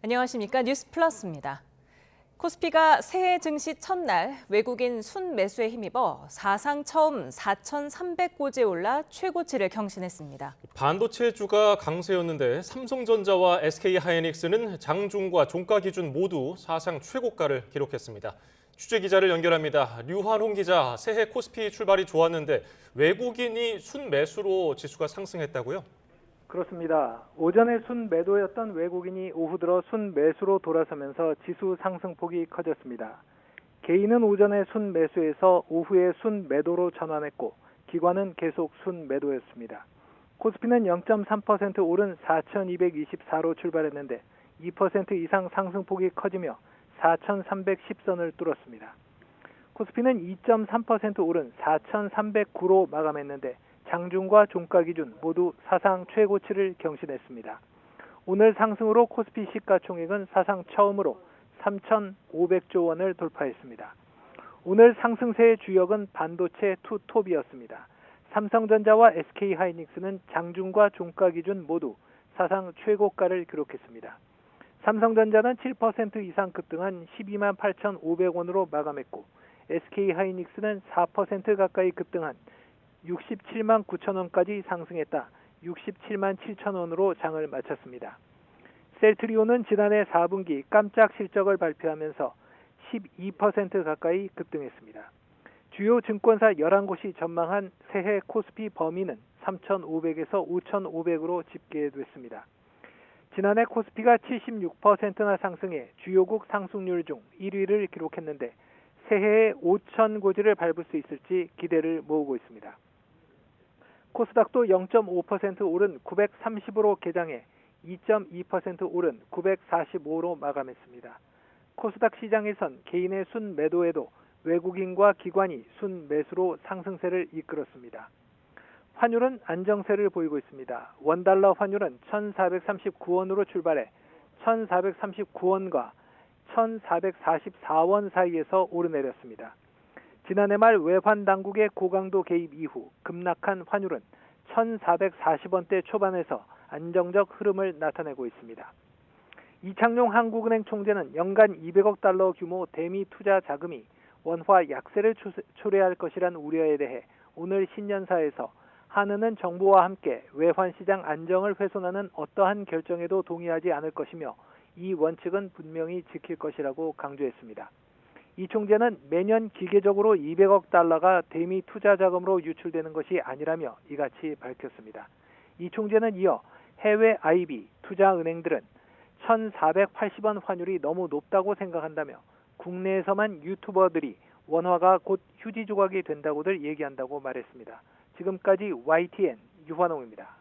안녕하십니까. 뉴스 플러스입니다. 코스피가 새해 증시 첫날 외국인 순매수에 힘입어 사상 처음 4,300고지에 올라 최고치를 경신했습니다. 반도체주가 강세였는데 삼성전자와 SK하이닉스는 장중과 종가 기준 모두 사상 최고가를 기록했습니다. 취재기자를 연결합니다. 류환홍 기자, 새해 코스피 출발이 좋았는데 외국인이 순매수로 지수가 상승했다고요? 그렇습니다. 오전에 순매도였던 외국인이 오후 들어 순매수로 돌아서면서 지수 상승폭이 커졌습니다. 개인은 오전에 순매수에서 오후에 순매도로 전환했고 기관은 계속 순매도였습니다. 코스피는 0.3% 오른 4,224로 출발했는데 2% 이상 상승폭이 커지며 4,310선을 뚫었습니다. 코스피는 2.3% 오른 4,309로 마감했는데 장중과 종가 기준 모두 사상 최고치를 경신했습니다. 오늘 상승으로 코스피 시가총액은 사상 처음으로 3,500조 원을 돌파했습니다. 오늘 상승세의 주역은 반도체 투톱이었습니다. 삼성전자와 SK하이닉스는 장중과 종가 기준 모두 사상 최고가를 기록했습니다. 삼성전자는 7% 이상 급등한 12만 8,500원으로 마감했고 SK하이닉스는 4% 가까이 급등한 67만 9천 원까지 상승했다. 67만 7천 원으로 장을 마쳤습니다. 셀트리온은 지난해 4분기 깜짝 실적을 발표하면서 12% 가까이 급등했습니다. 주요 증권사 11곳이 전망한 새해 코스피 범위는 3,500에서 5,500으로 집계됐습니다. 지난해 코스피가 76%나 상승해 주요국 상승률 중 1위를 기록했는데 새해에 5,000고지를 밟을 수 있을지 기대를 모으고 있습니다. 코스닥도 0.5% 오른 930으로 개장해 2.2% 오른 945로 마감했습니다. 코스닥 시장에선 개인의 순매도에도 외국인과 기관이 순매수로 상승세를 이끌었습니다. 환율은 안정세를 보이고 있습니다. 원달러 환율은 1,439원으로 출발해 1,439원과 1,444원 사이에서 오르내렸습니다. 지난해 말 외환 당국의 고강도 개입 이후 급락한 환율은 1,440원대 초반에서 안정적 흐름을 나타내고 있습니다. 이창용 한국은행 총재는 연간 200억 달러 규모 대미 투자 자금이 원화 약세를 초래할 것이란 우려에 대해 오늘 신년사에서 한은은 정부와 함께 외환 시장 안정을 훼손하는 어떠한 결정에도 동의하지 않을 것이며 이 원칙은 분명히 지킬 것이라고 강조했습니다. 이 총재는 매년 기계적으로 200억 달러가 대미 투자 자금으로 유출되는 것이 아니라며 이같이 밝혔습니다. 이 총재는 이어 해외 IB 투자은행들은 1,480원 환율이 너무 높다고 생각한다며 국내에서만 유튜버들이 원화가 곧 휴지 조각이 된다고들 얘기한다고 말했습니다. 지금까지 YTN 유환홍입니다.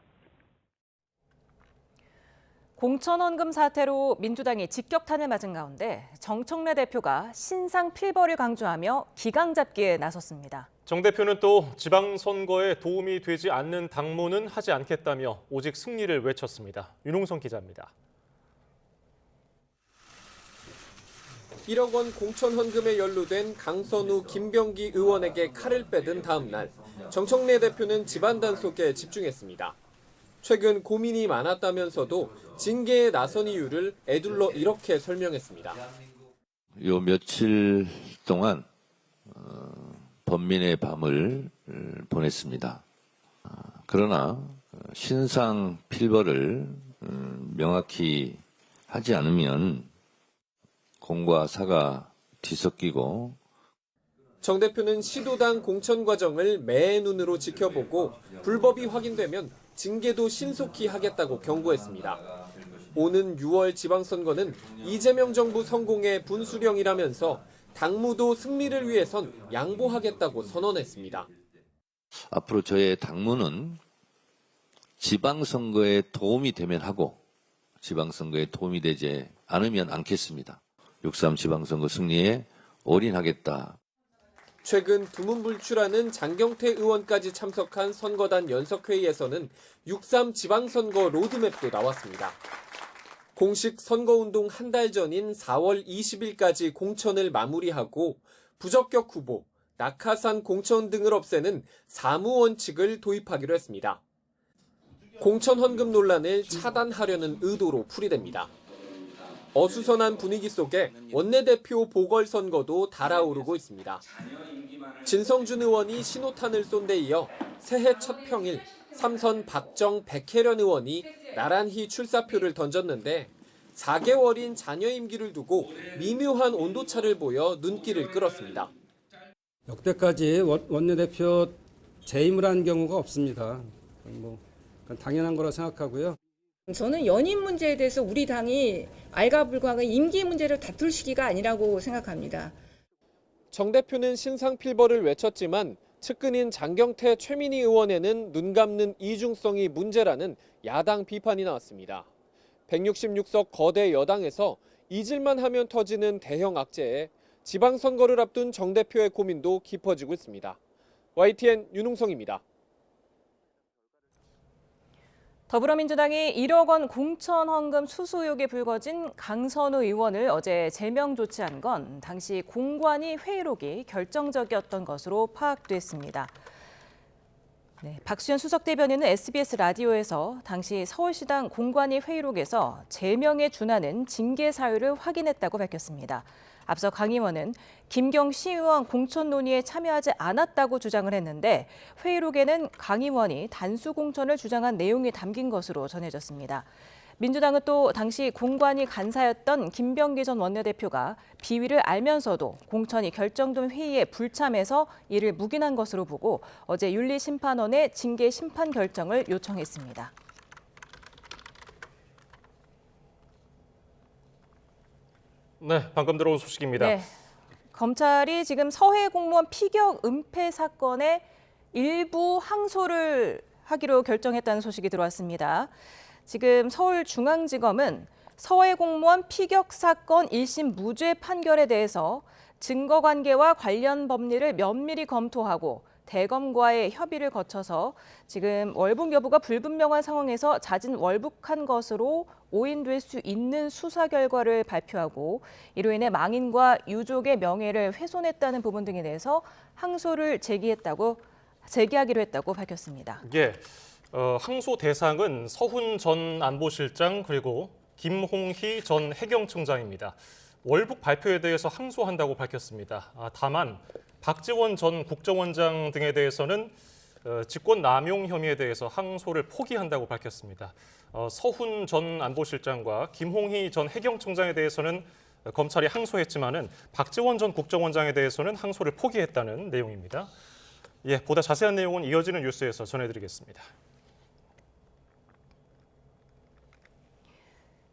공천원금 사태로 민주당이 직격탄을 맞은 가운데 정청래 대표가 신상 필벌을 강조하며 기강 잡기에 나섰습니다. 정 대표는 또 지방선거에 도움이 되지 않는 당무는 하지 않겠다며 오직 승리를 외쳤습니다. 윤홍성 기자입니다. 1억 원 공천 헌금에 연루된 강선우, 김병기 의원에게 칼을 빼든 다음 날 정청래 대표는 집안 단속에 집중했습니다. 최근 고민이 많았다면서도 징계에 나선 이유를 에둘러 이렇게 설명했습니다. 요 며칠 동안 번민의 밤을 보냈습니다. 그러나 신상 필벌을 명확히 하지 않으면 공과 사가 뒤섞이고 정 대표는 시도당 공천 과정을 매의 눈으로 지켜보고 불법이 확인되면 징계도 신속히 하겠다고 경고했습니다. 오는 6월 지방선거는 이재명 정부 성공의 분수령이라면서 당무도 승리를 위해선 양보하겠다고 선언했습니다. 앞으로 저의 당무는 지방선거에 도움이 되면 하고 지방선거에 도움이 되지 않으면 않겠습니다. 6.3 지방선거 승리에 올인하겠다. 최근 두문불출하는 장경태 의원까지 참석한 선거단 연석회의에서는 6.3 지방선거 로드맵도 나왔습니다. 공식 선거운동 한 달 전인 4월 20일까지 공천을 마무리하고 부적격 후보, 낙하산 공천 등을 없애는 사무원칙을 도입하기로 했습니다. 공천 헌금 논란을 차단하려는 의도로 풀이됩니다. 어수선한 분위기 속에 원내대표 보궐선거도 달아오르고 있습니다. 진성준 의원이 신호탄을 쏜 데 이어 새해 첫 평일 삼선 박정 백혜련 의원이 나란히 출사표를 던졌는데 4개월인 자녀 임기를 두고 미묘한 온도차를 보여 눈길을 끌었습니다. 역대까지 원내대표 재임을 한 경우가 없습니다. 당연한 거라 생각하고요. 저는 연임 문제에 대해서 우리 당이 알가불가가 임기 문제를 다툴 시기가 아니라고 생각합니다. 정 대표는 신상필벌을 외쳤지만 측근인 장경태 최민희 의원에는 눈 감는 이중성이 문제라는 야당 비판이 나왔습니다. 166석 거대 여당에서 잊을만 하면 터지는 대형 악재에 지방선거를 앞둔 정 대표의 고민도 깊어지고 있습니다. YTN 윤웅성입니다. 더불어민주당이 1억 원 공천 헌금 수수 의혹에 불거진 강선우 의원을 어제 제명 조치한 건 당시 공관위 회의록이 결정적이었던 것으로 파악됐습니다. 박수현 수석 대변인은 SBS 라디오에서 당시 서울시당 공관위 회의록에서 제명에 준하는 징계 사유를 확인했다고 밝혔습니다. 앞서 강 의원은 김경 시의원 공천 논의에 참여하지 않았다고 주장을 했는데 회의록에는 강 의원이 단수 공천을 주장한 내용이 담긴 것으로 전해졌습니다. 민주당은 또 당시 공관위 간사였던 김병기 전 원내대표가 비위를 알면서도 공천이 결정된 회의에 불참해서 이를 묵인한 것으로 보고 어제 윤리심판원에 징계 심판 결정을 요청했습니다. 네, 방금 들어온 소식입니다. 네, 검찰이 지금 서해 공무원 피격 은폐 사건의 일부 항소를 하기로 결정했다는 소식이 들어왔습니다. 지금 서울중앙지검은 서해 공무원 피격 사건 1심 무죄 판결에 대해서 증거관계와 관련 법리를 면밀히 검토하고 대검과의 협의를 거쳐서 지금 월북 여부가 불분명한 상황에서 잦은 월북한 것으로 오인될 수 있는 수사 결과를 발표하고 이로 인해 망인과 유족의 명예를 훼손했다는 부분 등에 대해서 항소를 제기하기로 했다고 밝혔습니다. 예, 항소 대상은 서훈 전 안보실장 그리고 김홍희 전 해경청장입니다. 월북 발표에 대해서 항소한다고 밝혔습니다. 다만 박지원 전 국정원장 등에 대해서는 직권 남용 혐의에 대해서 항소를 포기한다고 밝혔습니다. 서훈 전 안보실장과 김홍희 전 해경청장에 대해서는 검찰이 항소했지만은 박지원 전 국정원장에 대해서는 항소를 포기했다는 내용입니다. 예, 보다 자세한 내용은 이어지는 뉴스에서 전해드리겠습니다.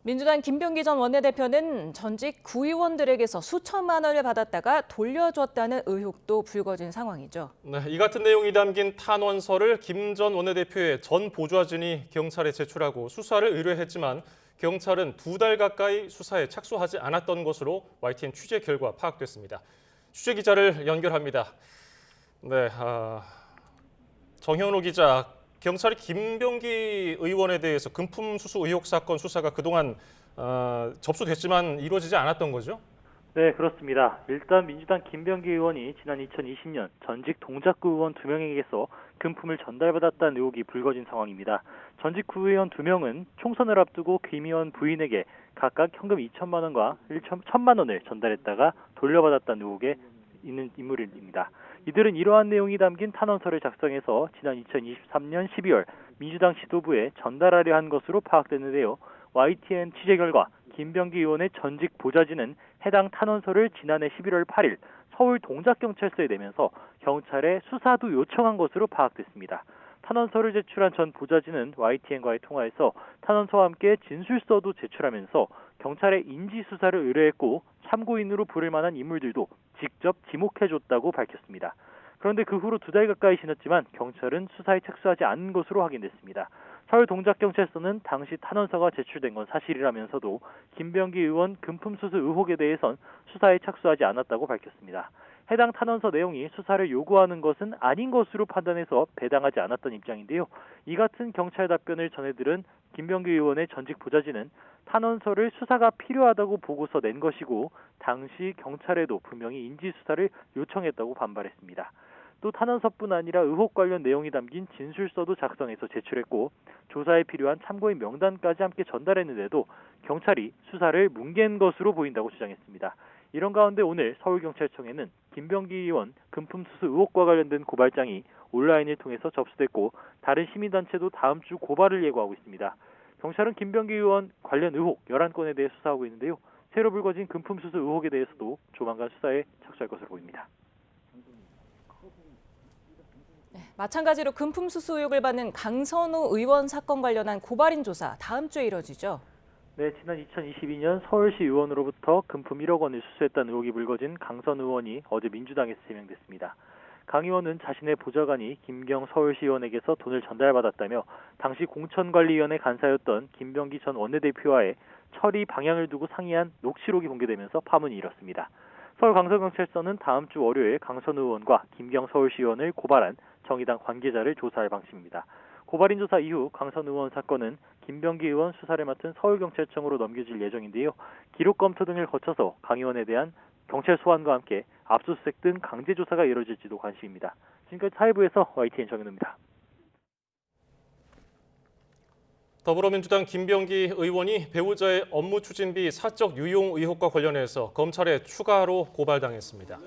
민주당 김병기 전 원내대표는 전직 구의원들에게서 수천만 원을 받았다가 돌려줬다는 의혹도 불거진 상황이죠. 네, 이 같은 내용이 담긴 탄원서를 김 전 원내대표의 전 보좌진이 경찰에 제출하고 수사를 의뢰했지만 경찰은 2달 가까이 수사에 착수하지 않았던 것으로 YTN 취재 결과 파악됐습니다. 취재 기자를 연결합니다. 네, 정현호 기자. 경찰이 김병기 의원에 대해서 금품 수수 의혹 사건 수사가 그동안 접수됐지만 이루어지지 않았던 거죠? 네, 그렇습니다. 일단 민주당 김병기 의원이 지난 2020년 전직 동작구 의원 2명에게서 금품을 전달받았다는 의혹이 불거진 상황입니다. 전직 구의원 2명은 총선을 앞두고 김 의원 부인에게 각각 현금 2천만 원과 1천만 원을 전달했다가 돌려받았다는 의혹에 있는 인물입니다. 이들은 이러한 내용이 담긴 탄원서를 작성해서 지난 2023년 12월 민주당 지도부에 전달하려 한 것으로 파악됐는데요. YTN 취재 결과 김병기 의원의 전직 보좌진은 해당 탄원서를 지난해 11월 8일 서울 동작경찰서에 내면서 경찰에 수사도 요청한 것으로 파악됐습니다. 탄원서를 제출한 전 보좌진은 YTN과의 통화에서 탄원서와 함께 진술서도 제출하면서 경찰에 인지수사를 의뢰했고 참고인으로 부를 만한 인물들도 직접 지목해줬다고 밝혔습니다. 그런데 그 후로 2달 가까이 지났지만 경찰은 수사에 착수하지 않은 것으로 확인됐습니다. 서울 동작경찰서는 당시 탄원서가 제출된 건 사실이라면서도 김병기 의원 금품 수수 의혹에 대해선 수사에 착수하지 않았다고 밝혔습니다. 해당 탄원서 내용이 수사를 요구하는 것은 아닌 것으로 판단해서 배당하지 않았던 입장인데요. 이 같은 경찰 답변을 전해들은 김병기 의원의 전직 보좌진은 탄원서를 수사가 필요하다고 보고서 낸 것이고 당시 경찰에도 분명히 인지수사를 요청했다고 반발했습니다. 또 탄원서뿐 아니라 의혹 관련 내용이 담긴 진술서도 작성해서 제출했고 조사에 필요한 참고인 명단까지 함께 전달했는데도 경찰이 수사를 뭉갠 것으로 보인다고 주장했습니다. 이런 가운데 오늘 서울경찰청에는 김병기 의원 금품 수수 의혹과 관련된 고발장이 온라인을 통해서 접수됐고 다른 시민단체도 다음 주 고발을 예고하고 있습니다. 경찰은 김병기 의원 관련 의혹 11건에 대해 수사하고 있는데요. 새로 불거진 금품 수수 의혹에 대해서도 조만간 수사에 착수할 것으로 보입니다. 마찬가지로 금품 수수 의혹을 받는 강선우 의원 사건 관련한 고발인 조사 다음 주에 이뤄지죠. 네, 지난 2022년 서울시 의원으로부터 금품 1억 원을 수수했다는 의혹이 불거진 강선 의원이 어제 민주당에서 제명됐습니다. 강 의원은 자신의 보좌관이 김경 서울시 의원에게서 돈을 전달받았다며 당시 공천관리위원회 간사였던 김병기 전 원내대표와의 처리 방향을 두고 상의한 녹취록이 공개되면서 파문이 일었습니다. 서울강서경찰서는 다음 주 월요일 강선 의원과 김경 서울시 의원을 고발한 정의당 관계자를 조사할 방침입니다. 고발인 조사 이후 강선 의원 사건은 김병기 의원 수사를 맡은 서울경찰청으로 넘겨질 예정인데요. 기록 검토 등을 거쳐서 강 의원에 대한 경찰 소환과 함께 압수수색 등 강제 조사가 이뤄질지도 관심입니다. 지금까지 사회부에서 YTN 정현우입니다. 더불어민주당 김병기 의원이 배우자의 업무 추진비 사적 유용 의혹과 관련해서 검찰에 추가로 고발당했습니다.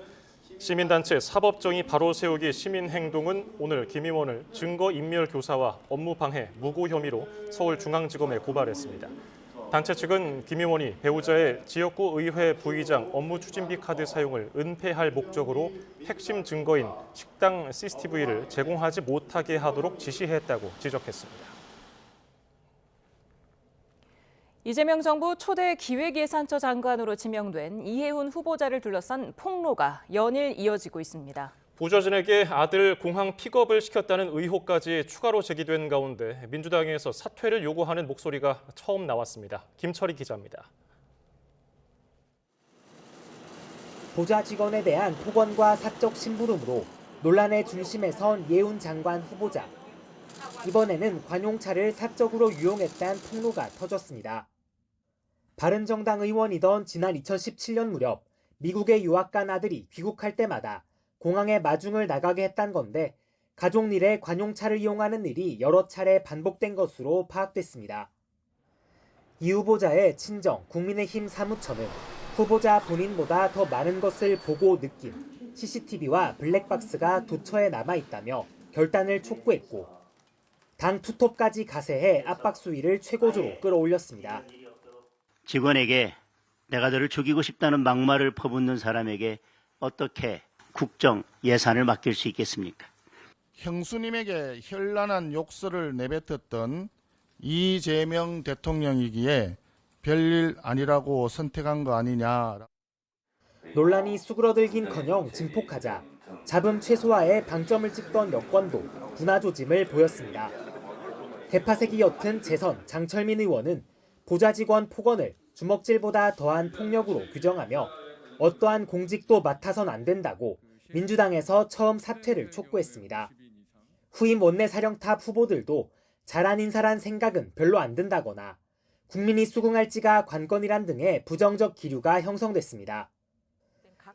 시민단체 사법정의 바로 세우기 시민행동은 오늘 김 의원을 증거인멸교사와 업무방해, 무고 혐의로 서울중앙지검에 고발했습니다. 단체 측은 김 의원이 배우자의 지역구 의회 부의장 업무 추진비 카드 사용을 은폐할 목적으로 핵심 증거인 식당 CCTV를 제공하지 못하게 하도록 지시했다고 지적했습니다. 이재명 정부 초대 기획예산처 장관으로 지명된 이해훈 후보자를 둘러싼 폭로가 연일 이어지고 있습니다. 보좌진에게 아들 공항 픽업을 시켰다는 의혹까지 추가로 제기된 가운데 민주당에서 사퇴를 요구하는 목소리가 처음 나왔습니다. 김철희 기자입니다. 보좌 직원에 대한 폭언과 사적 심부름으로 논란의 중심에 선 이해훈 장관 후보자. 이번에는 관용차를 사적으로 유용했다는 폭로가 터졌습니다. 바른정당 의원이던 지난 2017년 무렵 미국에 유학 간 아들이 귀국할 때마다 공항에 마중을 나가게 했단 건데 가족 일에 관용차를 이용하는 일이 여러 차례 반복된 것으로 파악됐습니다. 이 후보자의 친정 국민의힘 사무처는 후보자 본인보다 더 많은 것을 보고 느낀 CCTV와 블랙박스가 도처에 남아있다며 결단을 촉구했고 당 투톱까지 가세해 압박 수위를 최고조로 끌어올렸습니다. 직원에게 내가 너를 죽이고 싶다는 막말을 퍼붓는 사람에게 어떻게 국정 예산을 맡길 수 있겠습니까? 형수님에게 현란한 욕설을 내뱉었던 이재명 대통령이기에 별일 아니라고 선택한 거 아니냐. 논란이 수그러들긴커녕 증폭하자 잡음 최소화에 방점을 찍던 여권도 분화 조짐을 보였습니다. 대파색이 옅은 재선 장철민 의원은 보좌 직원 폭언을 주먹질보다 더한 폭력으로 규정하며 어떠한 공직도 맡아선 안 된다고 민주당에서 처음 사퇴를 촉구했습니다. 후임 원내사령탑 후보들도 잘한 인사란 생각은 별로 안 든다거나 국민이 수긍할지가 관건이란 등의 부정적 기류가 형성됐습니다.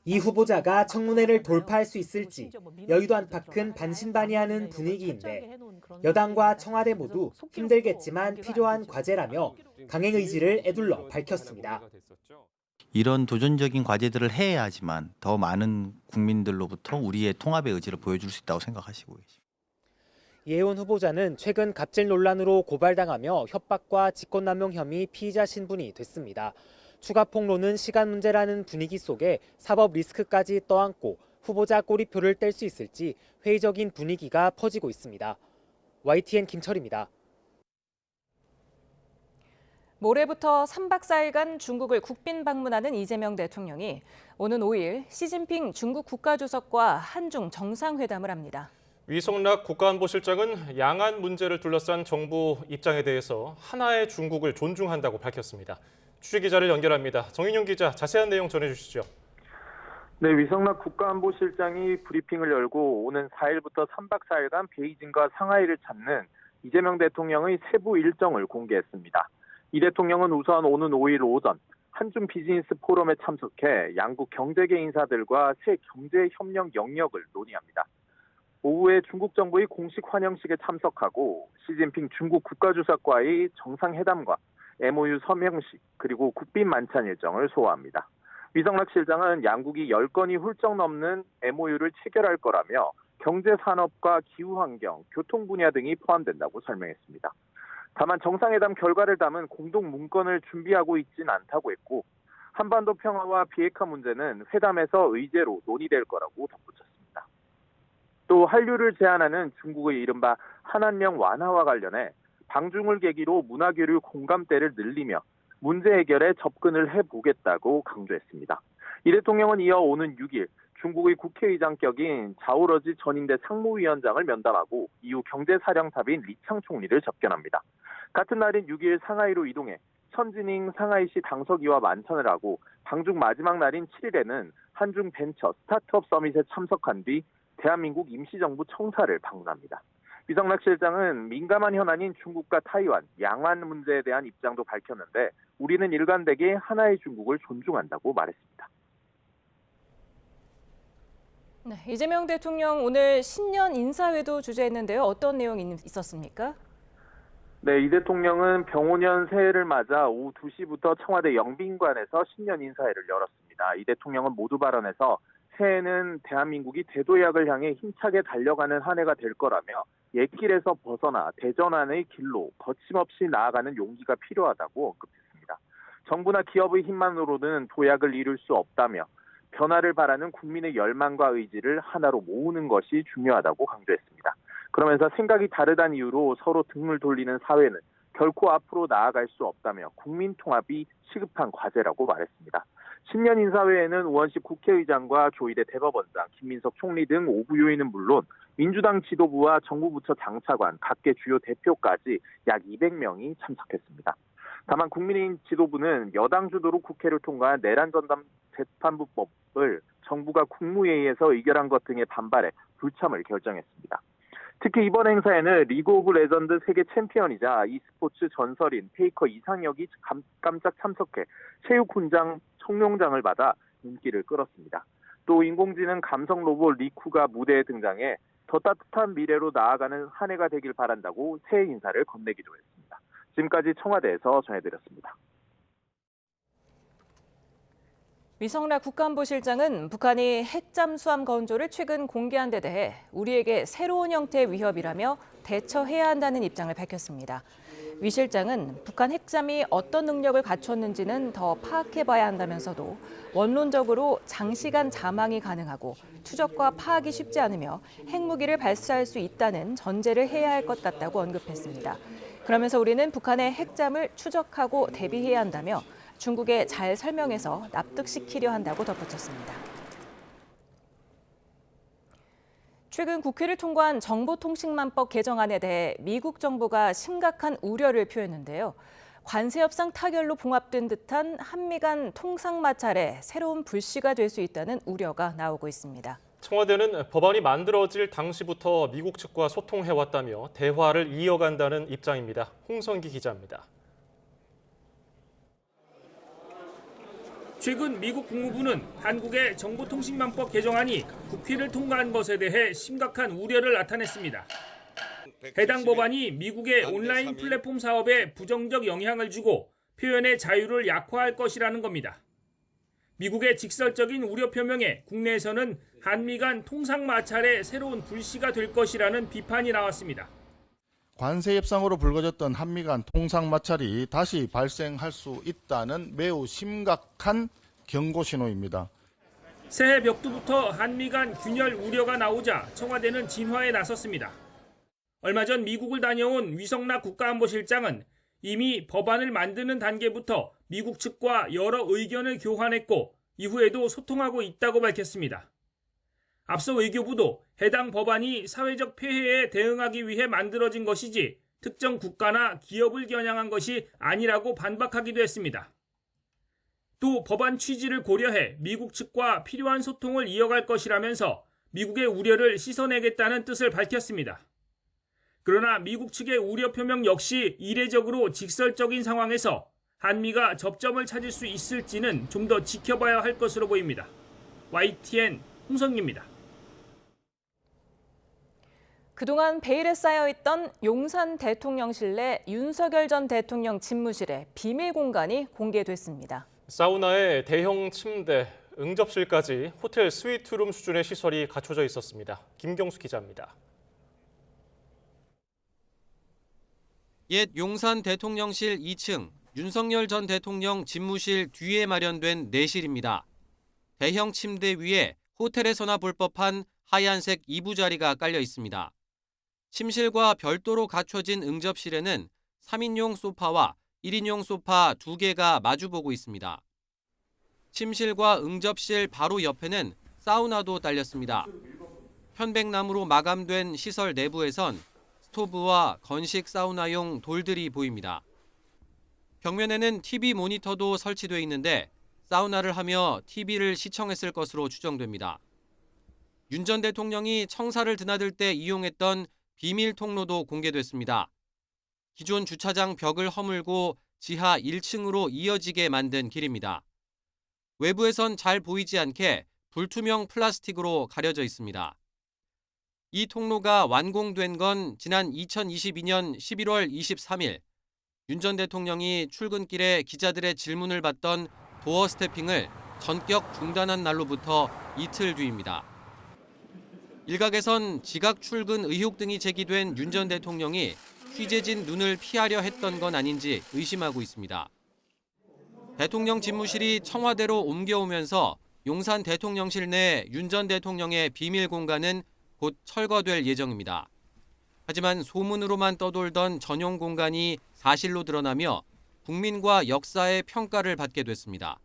이 후보자가 청문회를 돌파할 수 있을지 여의도 안팎은 반신반의하는 분위기인데 여당과 청와대 모두 힘들겠지만 필요한 과제라며 강행 의지를 에둘러 밝혔습니다. 이런 도전적인 과제들을 해야지만 더 많은 국민들로부터 우리의 통합의 의지를 보여줄 수 있다고 생각하시고 계십니다. 이해훈 후보자는 최근 갑질 논란으로 고발당하며 협박과 직권남용 혐의 피의자 신분이 됐습니다. 추가 폭로는 시간 문제라는 분위기 속에 사법 리스크까지 떠안고 후보자 꼬리표를 뗄 수 있을지 회의적인 분위기가 퍼지고 있습니다. YTN 김철입니다. 모레부터 3박 4일간 중국을 국빈 방문하는 이재명 대통령이 오는 5일 시진핑 중국 국가주석과 한중 정상회담을 합니다. 위성락 국가안보실장은 양안 문제를 둘러싼 정부 입장에 대해서 하나의 중국을 존중한다고 밝혔습니다. 취재기자를 연결합니다. 정인용 기자, 자세한 내용 전해주시죠. 네, 위성락 국가안보실장이 브리핑을 열고 오는 4일부터 3박 4일간 베이징과 상하이를 찾는 이재명 대통령의 세부 일정을 공개했습니다. 이 대통령은 우선 오는 5일 오전 한중 비즈니스 포럼에 참석해 양국 경제계 인사들과 새 경제협력 영역을 논의합니다. 오후에 중국 정부의 공식 환영식에 참석하고 시진핑 중국 국가주석과의 정상회담과 MOU 서명식 그리고 국빈 만찬 일정을 소화합니다. 위성락 실장은 양국이 10건이 훌쩍 넘는 MOU를 체결할 거라며 경제, 산업과 기후환경, 교통 분야 등이 포함된다고 설명했습니다. 다만 정상회담 결과를 담은 공동 문건을 준비하고 있진 않다고 했고 한반도 평화와 비핵화 문제는 회담에서 의제로 논의될 거라고 덧붙였습니다. 또 한류를 제한하는 중국의 이른바 한한령 완화와 관련해 방중을 계기로 문화교류 공감대를 늘리며 문제 해결에 접근을 해보겠다고 강조했습니다. 이 대통령은 이어 오는 6일 중국의 국회의장격인 자오러지 전인대 상무위원장을 면담하고 이후 경제사령탑인 리창 총리를 접견합니다. 같은 날인 6일 상하이로 이동해 천지닝 상하이시 당서기와 만찬을 하고 방중 마지막 날인 7일에는 한중 벤처 스타트업 서밋에 참석한 뒤 대한민국 임시정부 청사를 방문합니다. 위성락 실장은 민감한 현안인 중국과 타이완, 양안 문제에 대한 입장도 밝혔는데 우리는 일관되게 하나의 중국을 존중한다고 말했습니다. 네, 이재명 대통령 오늘 신년 인사회도 주재했는데요. 어떤 내용이 있었습니까? 네, 이 대통령은 병오년 새해를 맞아 오후 2시부터 청와대 영빈관에서 신년 인사회를 열었습니다. 이 대통령은 모두 발언에서 새해는 대한민국이 대도약을 향해 힘차게 달려가는 한 해가 될 거라며 옛길에서 벗어나 대전환의 길로 거침없이 나아가는 용기가 필요하다고 언급했습니다. 정부나 기업의 힘만으로는 도약을 이룰 수 없다며 변화를 바라는 국민의 열망과 의지를 하나로 모으는 것이 중요하다고 강조했습니다. 그러면서 생각이 다르다는 이유로 서로 등을 돌리는 사회는 결코 앞으로 나아갈 수 없다며 국민 통합이 시급한 과제라고 말했습니다. 신년 인사회에는 우원식 국회의장과 조희대 대법원장, 김민석 총리 등 5부 요인은 물론 민주당 지도부와 정부 부처 장차관, 각계 주요 대표까지 약 200명이 참석했습니다. 다만 국민의힘 지도부는 여당 주도로 국회를 통과한 내란 전담 재판부법을 정부가 국무회의에서 의결한 것 등에 반발해 불참을 결정했습니다. 특히 이번 행사에는 리그 오브 레전드 세계 챔피언이자 e스포츠 전설인 페이커 이상혁이 깜짝 참석해 체육훈장 청룡장을 받아 인기를 끌었습니다. 또 인공지능 감성 로봇 리쿠가 무대에 등장해 더 따뜻한 미래로 나아가는 한 해가 되길 바란다고 새해 인사를 건네기도 했습니다. 지금까지 청와대에서 전해드렸습니다. 위성락 국가안보실장은 북한이 핵 잠수함 건조를 최근 공개한 데 대해 우리에게 새로운 형태의 위협이라며 대처해야 한다는 입장을 밝혔습니다. 위 실장은 북한 핵잠이 어떤 능력을 갖췄는지는 더 파악해봐야 한다면서도 원론적으로 장시간 잠항이 가능하고 추적과 파악이 쉽지 않으며 핵무기를 발사할 수 있다는 전제를 해야 할 것 같다고 언급했습니다. 그러면서 우리는 북한의 핵잠을 추적하고 대비해야 한다며 중국에 잘 설명해서 납득시키려 한다고 덧붙였습니다. 최근 국회를 통과한 정보통신망법 개정안에 대해 미국 정부가 심각한 우려를 표했는데요. 관세 협상 타결로 봉합된 듯한 한미 간 통상 마찰에 새로운 불씨가 될 수 있다는 우려가 나오고 있습니다. 청와대는 법안이 만들어질 당시부터 미국 측과 소통해왔다며 대화를 이어간다는 입장입니다. 홍성기 기자입니다. 최근 미국 국무부는 한국의 정보통신망법 개정안이 국회를 통과한 것에 대해 심각한 우려를 나타냈습니다. 해당 법안이 미국의 온라인 플랫폼 사업에 부정적 영향을 주고 표현의 자유를 약화할 것이라는 겁니다. 미국의 직설적인 우려 표명에 국내에서는 한미 간 통상 마찰의 새로운 불씨가 될 것이라는 비판이 나왔습니다. 관세 협상으로 불거졌던 한미 간 통상 마찰이 다시 발생할 수 있다는 매우 심각한 경고 신호입니다. 새해 벽두부터 한미 간 균열 우려가 나오자 청와대는 진화에 나섰습니다. 얼마 전 미국을 다녀온 위성락 국가안보실장은 이미 법안을 만드는 단계부터 미국 측과 여러 의견을 교환했고 이후에도 소통하고 있다고 밝혔습니다. 앞서 외교부도 해당 법안이 사회적 폐해에 대응하기 위해 만들어진 것이지 특정 국가나 기업을 겨냥한 것이 아니라고 반박하기도 했습니다. 또 법안 취지를 고려해 미국 측과 필요한 소통을 이어갈 것이라면서 미국의 우려를 씻어내겠다는 뜻을 밝혔습니다. 그러나 미국 측의 우려 표명 역시 이례적으로 직설적인 상황에서 한미가 접점을 찾을 수 있을지는 좀 더 지켜봐야 할 것으로 보입니다. YTN 홍성기입니다. 그동안 베일에 쌓여있던 용산 대통령실 내 윤석열 전 대통령 집무실의 비밀 공간이 공개됐습니다. 사우나에 대형 침대, 응접실까지 호텔 스위트룸 수준의 시설이 갖춰져 있었습니다. 김경수 기자입니다. 옛 용산 대통령실 2층 윤석열 전 대통령 집무실 뒤에 마련된 내실입니다. 대형 침대 위에 호텔에서나 볼 법한 하얀색 이부자리가 깔려 있습니다. 침실과 별도로 갖춰진 응접실에는 3인용 소파와 1인용 소파 2개가 마주보고 있습니다. 침실과 응접실 바로 옆에는 사우나도 딸렸습니다. 편백나무로 마감된 시설 내부에선 스토브와 건식 사우나용 돌들이 보입니다. 벽면에는 TV 모니터도 설치돼 있는데 사우나를 하며 TV를 시청했을 것으로 추정됩니다. 윤 전 대통령이 청사를 드나들 때 이용했던 비밀 통로도 공개됐습니다. 기존 주차장 벽을 허물고 지하 1층으로 이어지게 만든 길입니다. 외부에선 잘 보이지 않게 불투명 플라스틱으로 가려져 있습니다. 이 통로가 완공된 건 지난 2022년 11월 23일 윤 전 대통령이 출근길에 기자들의 질문을 받던 도어 스태핑을 전격 중단한 날로부터 이틀 뒤입니다. 일각에선 지각 출근 의혹 등이 제기된 윤 전 대통령이 취재진 눈을 피하려 했던 건 아닌지 의심하고 있습니다. 대통령 집무실이 청와대로 옮겨오면서 용산 대통령실 내 윤 전 대통령의 비밀 공간은 곧 철거될 예정입니다. 하지만 소문으로만 떠돌던 전용 공간이 사실로 드러나며 국민과 역사의 평가를 받게 됐습니다.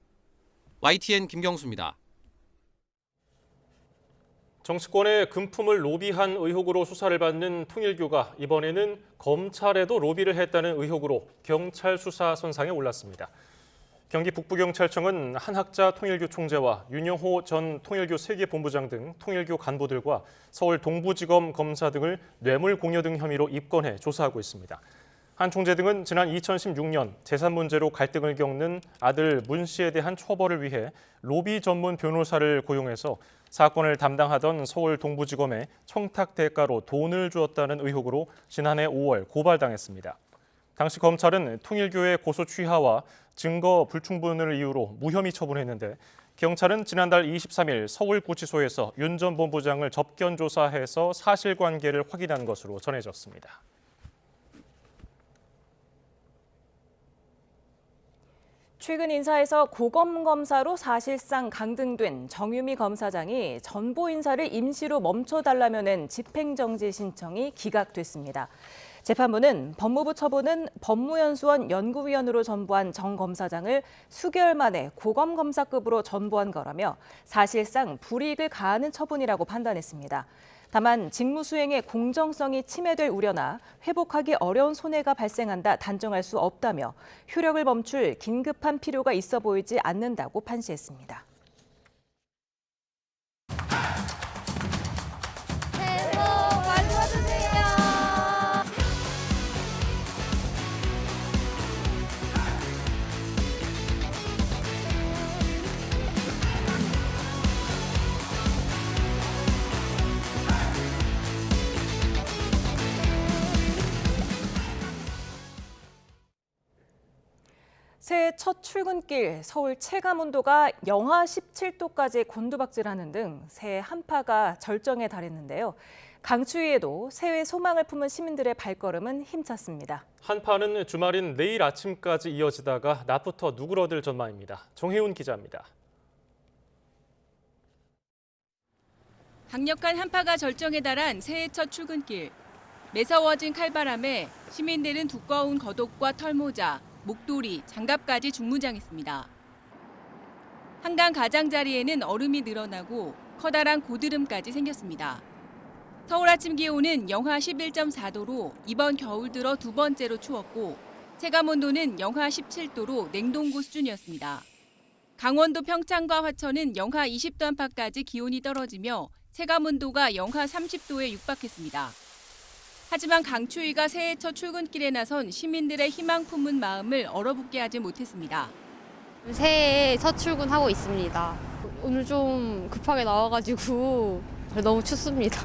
YTN 김경수입니다. 정치권의 금품을 로비한 의혹으로 수사를 받는 통일교가 이번에는 검찰에도 로비를 했다는 의혹으로 경찰 수사 선상에 올랐습니다. 경기 북부경찰청은 한학자 통일교 총재와 윤영호 전 통일교 세계본부장 등 통일교 간부들과 서울 동부지검 검사 등을 뇌물 공여 등 혐의로 입건해 조사하고 있습니다. 한 총재 등은 지난 2016년 재산 문제로 갈등을 겪는 아들 문 씨에 대한 처벌을 위해 로비 전문 변호사를 고용해서 사건을 담당하던 서울 동부지검에 청탁 대가로 돈을 주었다는 의혹으로 지난해 5월 고발당했습니다. 당시 검찰은 통일교의 고소 취하와 증거 불충분을 이유로 무혐의 처분했는데 경찰은 지난달 23일 서울구치소에서 윤 전 본부장을 접견 조사해서 사실관계를 확인한 것으로 전해졌습니다. 최근 인사에서 고검검사로 사실상 강등된 정유미 검사장이 전보 인사를 임시로 멈춰달라며 낸 집행정지 신청이 기각됐습니다. 재판부는 법무부 처분은 법무연수원 연구위원으로 전보한 정 검사장을 수개월 만에 고검검사급으로 전보한 거라며 사실상 불이익을 가하는 처분이라고 판단했습니다. 다만 직무 수행의 공정성이 침해될 우려나 회복하기 어려운 손해가 발생한다 단정할 수 없다며 효력을 멈출 긴급한 필요가 있어 보이지 않는다고 판시했습니다. 새해 복 많이 받으세요. 새해 첫 출근길 서울 체감온도가 영하 17도까지 곤두박질하는 등 새해 한파가 절정에 달했는데요. 강추위에도 새해 소망을 품은 시민들의 발걸음은 힘찼습니다. 한파는 주말인 내일 아침까지 이어지다가 낮부터 누그러들 전망입니다. 정혜훈 기자입니다. 강력한 한파가 절정에 달한 새해 첫 출근길. 매서워진 칼바람에 시민들은 두꺼운 겉옷과 털모자, 목도리, 장갑까지 중무장했습니다. 한강 가장자리에는 얼음이 늘어나고 커다란 고드름까지 생겼습니다. 서울 아침 기온은 영하 11.4도로 이번 겨울 들어 두 번째로 추웠고 체감온도는 영하 17도로 냉동고 수준이었습니다. 강원도 평창과 화천은 영하 20도 안팎까지 기온이 떨어지며 체감온도가 영하 30도에 육박했습니다. 하지만 강추위가 새해 첫 출근길에 나선 시민들의 희망 품은 마음을 얼어붙게 하지 못했습니다. 새해에 첫 출근하고 있습니다. 오늘 좀 급하게 나와가지고 너무 춥습니다.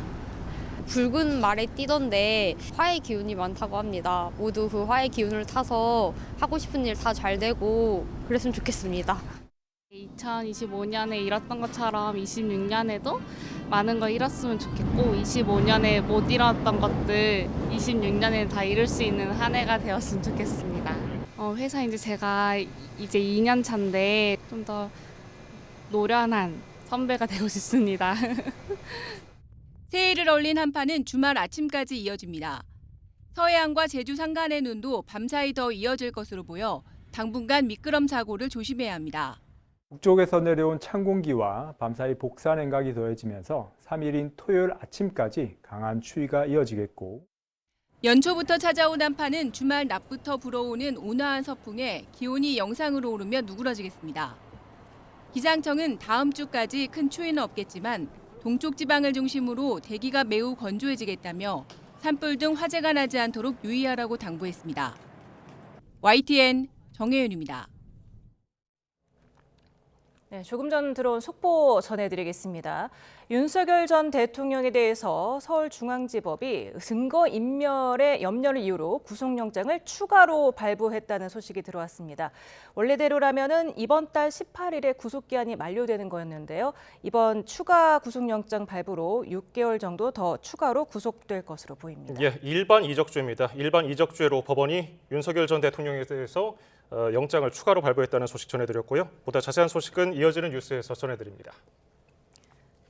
붉은 말에 띄던데 화의 기운이 많다고 합니다. 모두 그 화의 기운을 타서 하고 싶은 일 다 잘 되고 그랬으면 좋겠습니다. 2025년에 잃었던 것처럼 26년에도 많은 걸 잃었으면 좋겠고 25년에 못 잃었던 것들 26년에 다 이룰 수 있는 한 해가 되었으면 좋겠습니다. 회사 이제 제가 이제 2년 차인데 좀 더 노련한 선배가 되고 싶습니다. 새해를 올린 한파는 주말 아침까지 이어집니다. 서해안과 제주 산간의 눈도 밤사이 더 이어질 것으로 보여 당분간 미끄럼 사고를 조심해야 합니다. 북쪽에서 내려온 찬 공기와 밤사이 복사 냉각이 더해지면서 3일인 토요일 아침까지 강한 추위가 이어지겠고 연초부터 찾아온 한파는 주말 낮부터 불어오는 온화한 서풍에 기온이 영상으로 오르며 누그러지겠습니다. 기상청은 다음 주까지 큰 추위는 없겠지만 동쪽 지방을 중심으로 대기가 매우 건조해지겠다며 산불 등 화재가 나지 않도록 유의하라고 당부했습니다. YTN 정혜윤입니다. 네, 조금 전 들어온 속보 전해드리겠습니다. 윤석열 전 대통령에 대해서 서울중앙지법이 증거인멸의 염려를 이유로 구속영장을 추가로 발부했다는 소식이 들어왔습니다. 원래대로라면은 이번 달 18일에 구속기한이 만료되는 거였는데요. 이번 추가 구속영장 발부로 6개월 정도 더 추가로 구속될 것으로 보입니다. 예, 일반 이적죄입니다. 일반 이적죄로 법원이 윤석열 전 대통령에 대해서 영장을 추가로 발부했다는 소식 전해드렸고요. 보다 자세한 소식은 이어지는 뉴스에서 전해드립니다.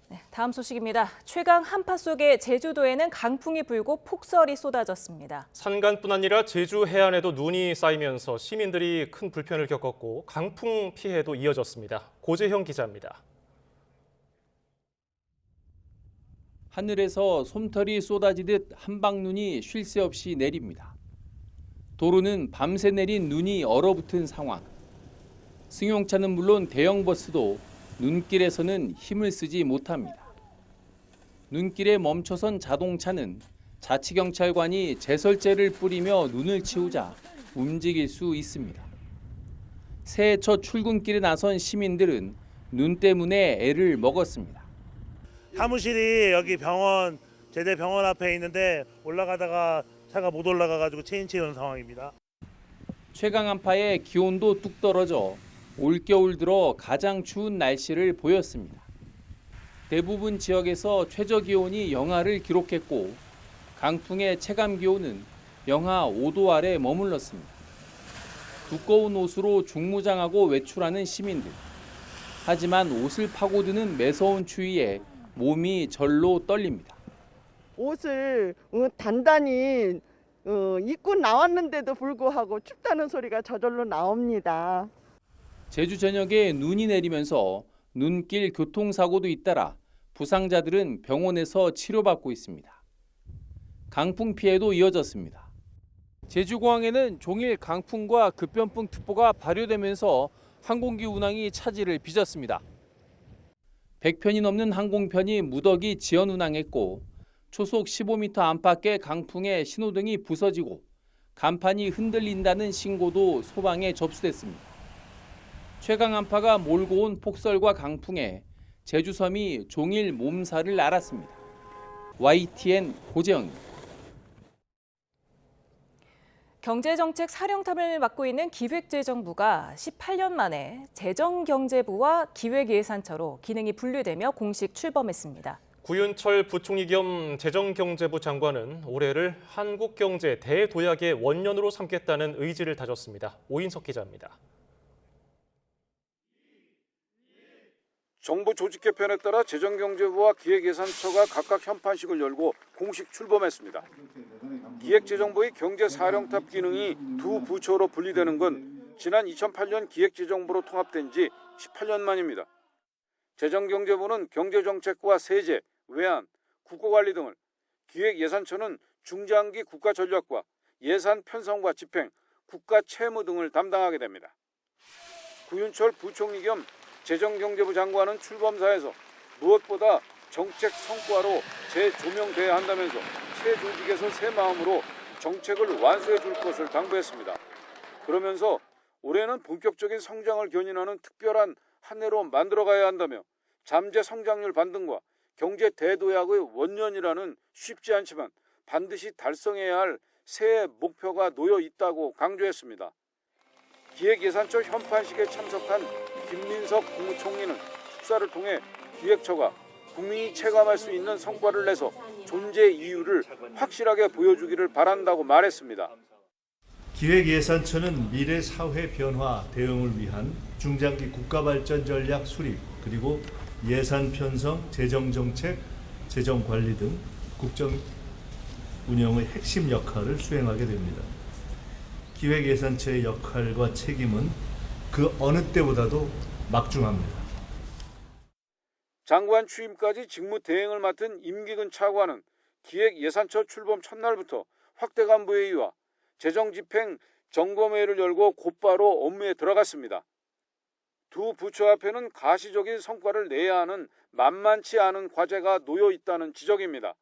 네, 다음 소식입니다. 최강 한파 속에 제주도에는 강풍이 불고 폭설이 쏟아졌습니다. 산간뿐 아니라 제주 해안에도 눈이 쌓이면서 시민들이 큰 불편을 겪었고 강풍 피해도 이어졌습니다. 고재형 기자입니다. 하늘에서 솜털이 쏟아지듯 한방눈이 쉴 새 없이 내립니다. 도로는 밤새 내린 눈이 얼어붙은 상황. 승용차는 물론 대형 버스도 눈길에서는 힘을 쓰지 못합니다. 눈길에 멈춰선 자동차는 자치경찰관이 제설제를 뿌리며 눈을 치우자 움직일 수 있습니다. 새해 첫 출근길에 나선 시민들은 눈 때문에 애를 먹었습니다. 사무실이 여기 병원, 제대병원 앞에 있는데 올라가다가 차가 못 올라가가지고 체인지 오는 상황입니다. 최강 한파에 기온도 뚝 떨어져 올겨울 들어 가장 추운 날씨를 보였습니다. 대부분 지역에서 최저 기온이 영하를 기록했고 강풍의 체감 기온은 영하 5도 아래 머물렀습니다. 두꺼운 옷으로 중무장하고 외출하는 시민들. 하지만 옷을 파고드는 매서운 추위에 몸이 절로 떨립니다. 옷을 단단히 입고 나왔는데도 불구하고 춥다는 소리가 저절로 나옵니다. 제주 전역에 눈이 내리면서 눈길 교통사고도 잇따라 부상자들은 병원에서 치료받고 있습니다. 강풍 피해도 이어졌습니다. 제주공항에는 종일 강풍과 급변풍특보가 발효되면서 항공기 운항이 차질을 빚었습니다. 100편이 넘는 항공편이 무더기 지연 운항했고 초속 15m 안팎의 강풍에 신호등이 부서지고 간판이 흔들린다는 신고도 소방에 접수됐습니다. 최강 한파가 몰고 온 폭설과 강풍에 제주섬이 종일 몸살을 앓았습니다. YTN 고재영입니다. 경제정책 사령탑을 맡고 있는 기획재정부가 18년 만에 재정경제부와 기획예산처로 기능이 분리되며 공식 출범했습니다. 구윤철 부총리 겸 재정경제부 장관은 올해를 한국경제 대도약의 원년으로 삼겠다는 의지를 다졌습니다. 오인석 기자입니다. 정부 조직 개편에 따라 재정경제부와 기획예산처가 각각 현판식을 열고 공식 출범했습니다. 기획재정부의 경제사령탑 기능이 두 부처로 분리되는 건 지난 2008년 기획재정부로 통합된 지 18년 만입니다. 재정경제부는 경제정책과 세제, 외환, 국고관리 등을, 기획예산처는 중장기 국가전략과 예산 편성과 집행, 국가채무 등을 담당하게 됩니다. 구윤철 부총리 겸 재정경제부 장관은 출범사에서 무엇보다 정책 성과로 재조명돼야 한다면서 새 조직에서 새 마음으로 정책을 완수해 줄 것을 당부했습니다. 그러면서 올해는 본격적인 성장을 견인하는 특별한 한 해로 만들어가야 한다며 잠재 성장률 반등과 경제 대도약의 원년이라는 쉽지 않지만 반드시 달성해야 할 새해 목표가 놓여 있다고 강조했습니다. 기획예산처 현판식에 참석한 김민석 국무총리는 축사를 통해 기획처가 국민이 체감할 수 있는 성과를 내서 존재 이유를 확실하게 보여주기를 바란다고 말했습니다. 기획예산처는 미래 사회 변화 대응을 위한 중장기 국가발전 전략 수립 그리고 예산 편성, 재정정책, 재정관리 등 국정 운영의 핵심 역할을 수행하게 됩니다. 기획예산처의 역할과 책임은 그 어느 때보다도 막중합니다. 장관 취임까지 직무 대행을 맡은 임기근 차관은 기획예산처 출범 첫날부터 확대간부회의와 재정집행 점검회의를 열고 곧바로 업무에 들어갔습니다. 두 부처 앞에는 가시적인 성과를 내야 하는 만만치 않은 과제가 놓여 있다는 지적입니다.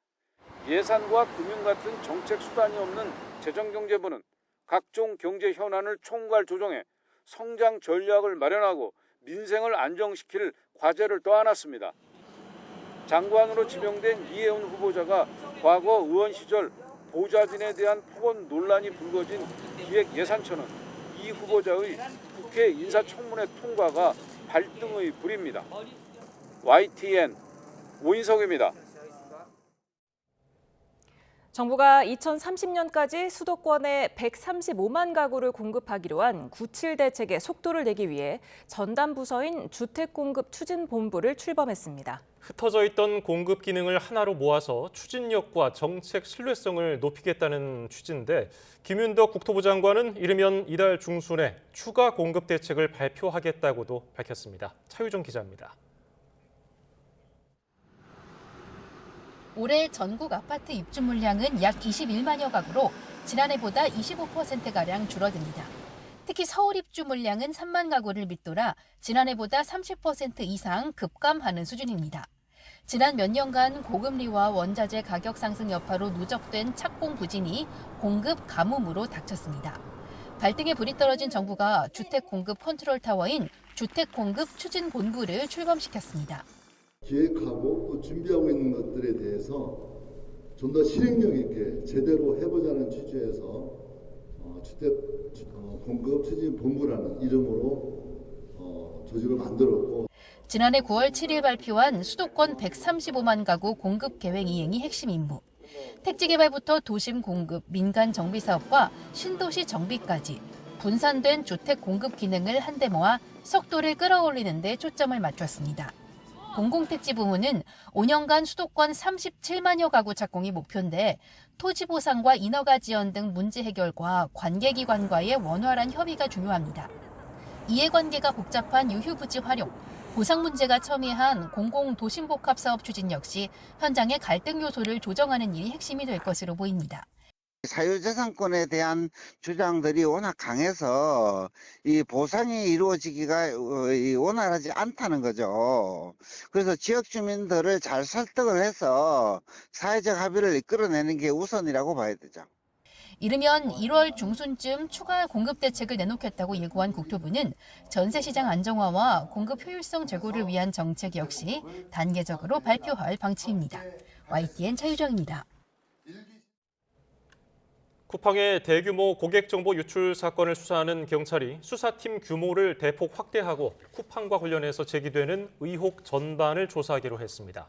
예산과 금융 같은 정책 수단이 없는 재정경제부는 각종 경제 현안을 총괄 조정해 성장 전략을 마련하고 민생을 안정시킬 과제를 떠안았습니다. 장관으로 지명된 이혜훈 후보자가 과거 의원 시절 보좌진에 대한 폭언 논란이 불거진 기획예산처는 이 후보자의 국회 인사청문회 통과가 발등의 불입니다. YTN 오인석입니다. 정부가 2030년까지 수도권에 135만 가구를 공급하기로 한 97 대책의 속도를 내기 위해 전담 부서인 주택공급추진본부를 출범했습니다. 흩어져 있던 공급 기능을 하나로 모아서 추진력과 정책 신뢰성을 높이겠다는 취지인데 김윤덕 국토부 장관은 이르면 이달 중순에 추가 공급 대책을 발표하겠다고도 밝혔습니다. 차유정 기자입니다. 올해 전국 아파트 입주 물량은 약 21만여 가구로 지난해보다 25%가량 줄어듭니다. 특히 서울 입주 물량은 3만 가구를 밑돌아 지난해보다 30% 이상 급감하는 수준입니다. 지난 몇 년간 고금리와 원자재 가격 상승 여파로 누적된 착공 부진이 공급 가뭄으로 닥쳤습니다. 발등에 불이 떨어진 정부가 주택 공급 컨트롤 타워인 주택공급추진본부를 출범시켰습니다. 기획하고 또 준비하고 있는 것들에 대해서 좀 더 실행력 있게 제대로 해보자는 취지에서 주택공급추진본부라는 이름으로 조직을 만들었고 지난해 9월 7일 발표한 수도권 135만 가구 공급 계획 이행이 핵심 임무. 택지 개발부터 도심 공급, 민간 정비 사업과 신도시 정비까지 분산된 주택 공급 기능을 한데 모아 속도를 끌어올리는 데 초점을 맞췄습니다. 공공택지 부문은 5년간 수도권 37만여 가구 착공이 목표인데 토지 보상과 인허가 지연 등 문제 해결과 관계기관과의 원활한 협의가 중요합니다. 이해관계가 복잡한 유휴부지 활용, 보상 문제가 첨예한 공공도심복합사업 추진 역시 현장의 갈등 요소를 조정하는 일이 핵심이 될 것으로 보입니다. 사유재산권에 대한 주장들이 워낙 강해서 이 보상이 이루어지기가 원활하지 않다는 거죠. 그래서 지역 주민들을 잘 설득을 해서 사회적 합의를 이끌어내는 게 우선이라고 봐야 되죠. 이르면 1월 중순쯤 추가 공급 대책을 내놓겠다고 예고한 국토부는 전세시장 안정화와 공급 효율성 제고를 위한 정책 역시 단계적으로 발표할 방침입니다. YTN 차유정입니다. 쿠팡의 대규모 고객정보 유출 사건을 수사하는 경찰이 수사팀 규모를 대폭 확대하고 쿠팡과 관련해서 제기되는 의혹 전반을 조사하기로 했습니다.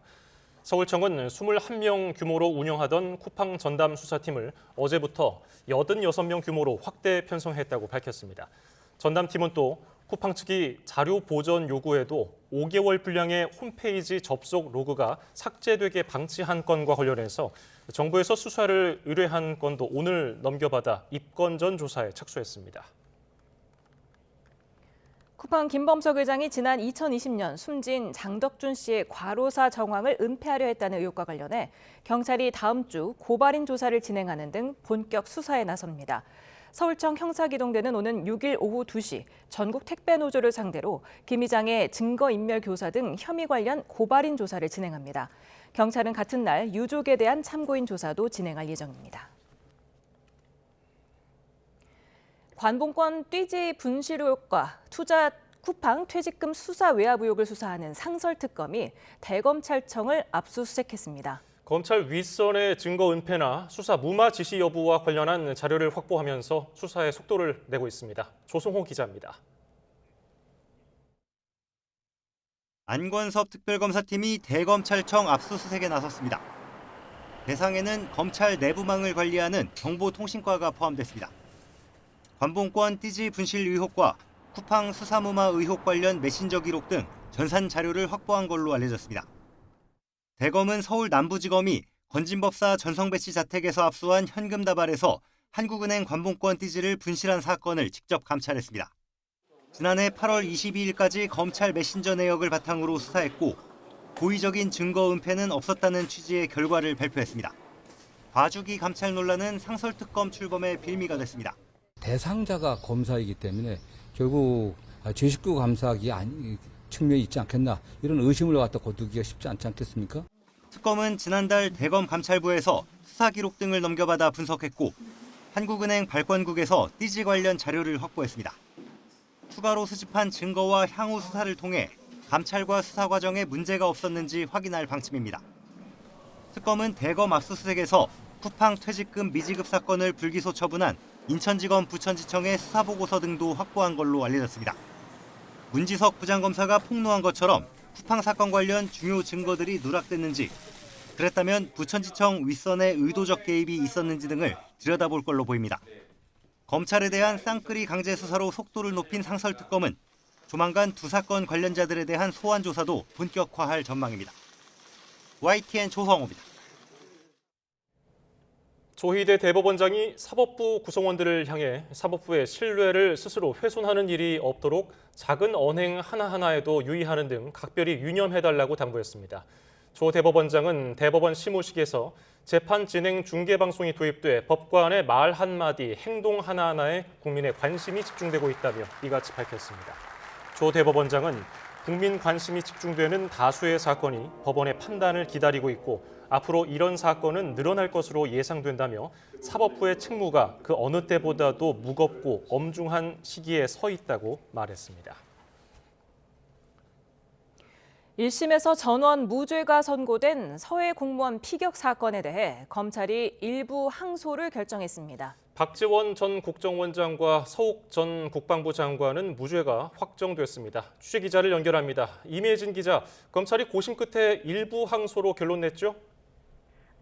서울청은 21명 규모로 운영하던 쿠팡 전담 수사팀을 어제부터 86명 규모로 확대 편성했다고 밝혔습니다. 전담팀은 또 쿠팡 측이 자료 보전 요구에도 5개월 분량의 홈페이지 접속 로그가 삭제되게 방치한 건과 관련해서 정부에서 수사를 의뢰한 건도 오늘 넘겨받아 입건 전 조사에 착수했습니다. 쿠팡 김범석 의장이 지난 2020년 숨진 장덕준 씨의 과로사 정황을 은폐하려 했다는 의혹과 관련해 경찰이 다음 주 고발인 조사를 진행하는 등 본격 수사에 나섭니다. 서울청 형사기동대는 오는 6일 오후 2시 전국 택배노조를 상대로 김 의장의 증거인멸 교사 등 혐의 관련 고발인 조사를 진행합니다. 경찰은 같은 날 유족에 대한 참고인 조사도 진행할 예정입니다. 관봉권 띠지 분실 의혹과 투자 쿠팡 퇴직금 수사 외압 의혹을 수사하는 상설특검이 대검찰청을 압수수색했습니다. 검찰 윗선의 증거 은폐나 수사 무마 지시 여부와 관련한 자료를 확보하면서 수사에 속도를 내고 있습니다. 조성호 기자입니다. 안권섭 특별검사팀이 대검찰청 압수수색에 나섰습니다. 대상에는 검찰 내부망을 관리하는 정보통신과가 포함됐습니다. 관봉권 띠지 분실 의혹과 쿠팡 수사무마 의혹 관련 메신저 기록 등 전산 자료를 확보한 걸로 알려졌습니다. 대검은 서울 남부지검이 건진법사 전성배 씨 자택에서 압수한 현금 다발에서 한국은행 관봉권 띠지를 분실한 사건을 직접 감찰했습니다. 지난해 8월 22일까지 검찰 메신저 내역을 바탕으로 수사했고 고의적인 증거 은폐는 없었다는 취지의 결과를 발표했습니다. 봐주기 감찰 논란은 상설특검 출범의 빌미가 됐습니다. 대상자가 검사이기 때문에 결국 제19 감사하기 측면이 있지 않겠나 이런 의심을 갖다 거두기가 쉽지 않지 않겠습니까? 특검은 지난달 대검 감찰부에서 수사 기록 등을 넘겨받아 분석했고 한국은행 발권국에서 띠지 관련 자료를 확보했습니다. 추가로 수집한 증거와 향후 수사를 통해 감찰과 수사 과정에 문제가 없었는지 확인할 방침입니다. 특검은 대검 압수수색에서 쿠팡 퇴직금 미지급 사건을 불기소 처분한 인천지검 부천지청의 수사보고서 등도 확보한 걸로 알려졌습니다. 문지석 부장검사가 폭로한 것처럼 쿠팡 사건 관련 중요 증거들이 누락됐는지, 그랬다면 부천지청 윗선의 의도적 개입이 있었는지 등을 들여다볼 걸로 보입니다. 검찰에 대한 쌍끌이 강제 수사로 속도를 높인 상설특검은 조만간 두 사건 관련자들에 대한 소환 조사도 본격화할 전망입니다. YTN 조성호입니다. 조희대 대법원장이 사법부 구성원들을 향해 사법부의 신뢰를 스스로 훼손하는 일이 없도록 작은 언행 하나하나에도 유의하는 등 각별히 유념해달라고 당부했습니다. 조 대법원장은 대법원 시무식에서 재판 진행 중계방송이 도입돼 법관의 말 한마디, 행동 하나하나에 국민의 관심이 집중되고 있다며 이같이 밝혔습니다. 조 대법원장은 국민 관심이 집중되는 다수의 사건이 법원의 판단을 기다리고 있고 앞으로 이런 사건은 늘어날 것으로 예상된다며 사법부의 책무가 그 어느 때보다도 무겁고 엄중한 시기에 서 있다고 말했습니다. 1심에서 전원 무죄가 선고된 서해 공무원 피격 사건에 대해 검찰이 일부 항소를 결정했습니다. 박지원 전 국정원장과 서욱 전 국방부 장관은 무죄가 확정됐습니다. 취재기자를 연결합니다. 임혜진 기자, 검찰이 고심 끝에 일부 항소로 결론 냈죠?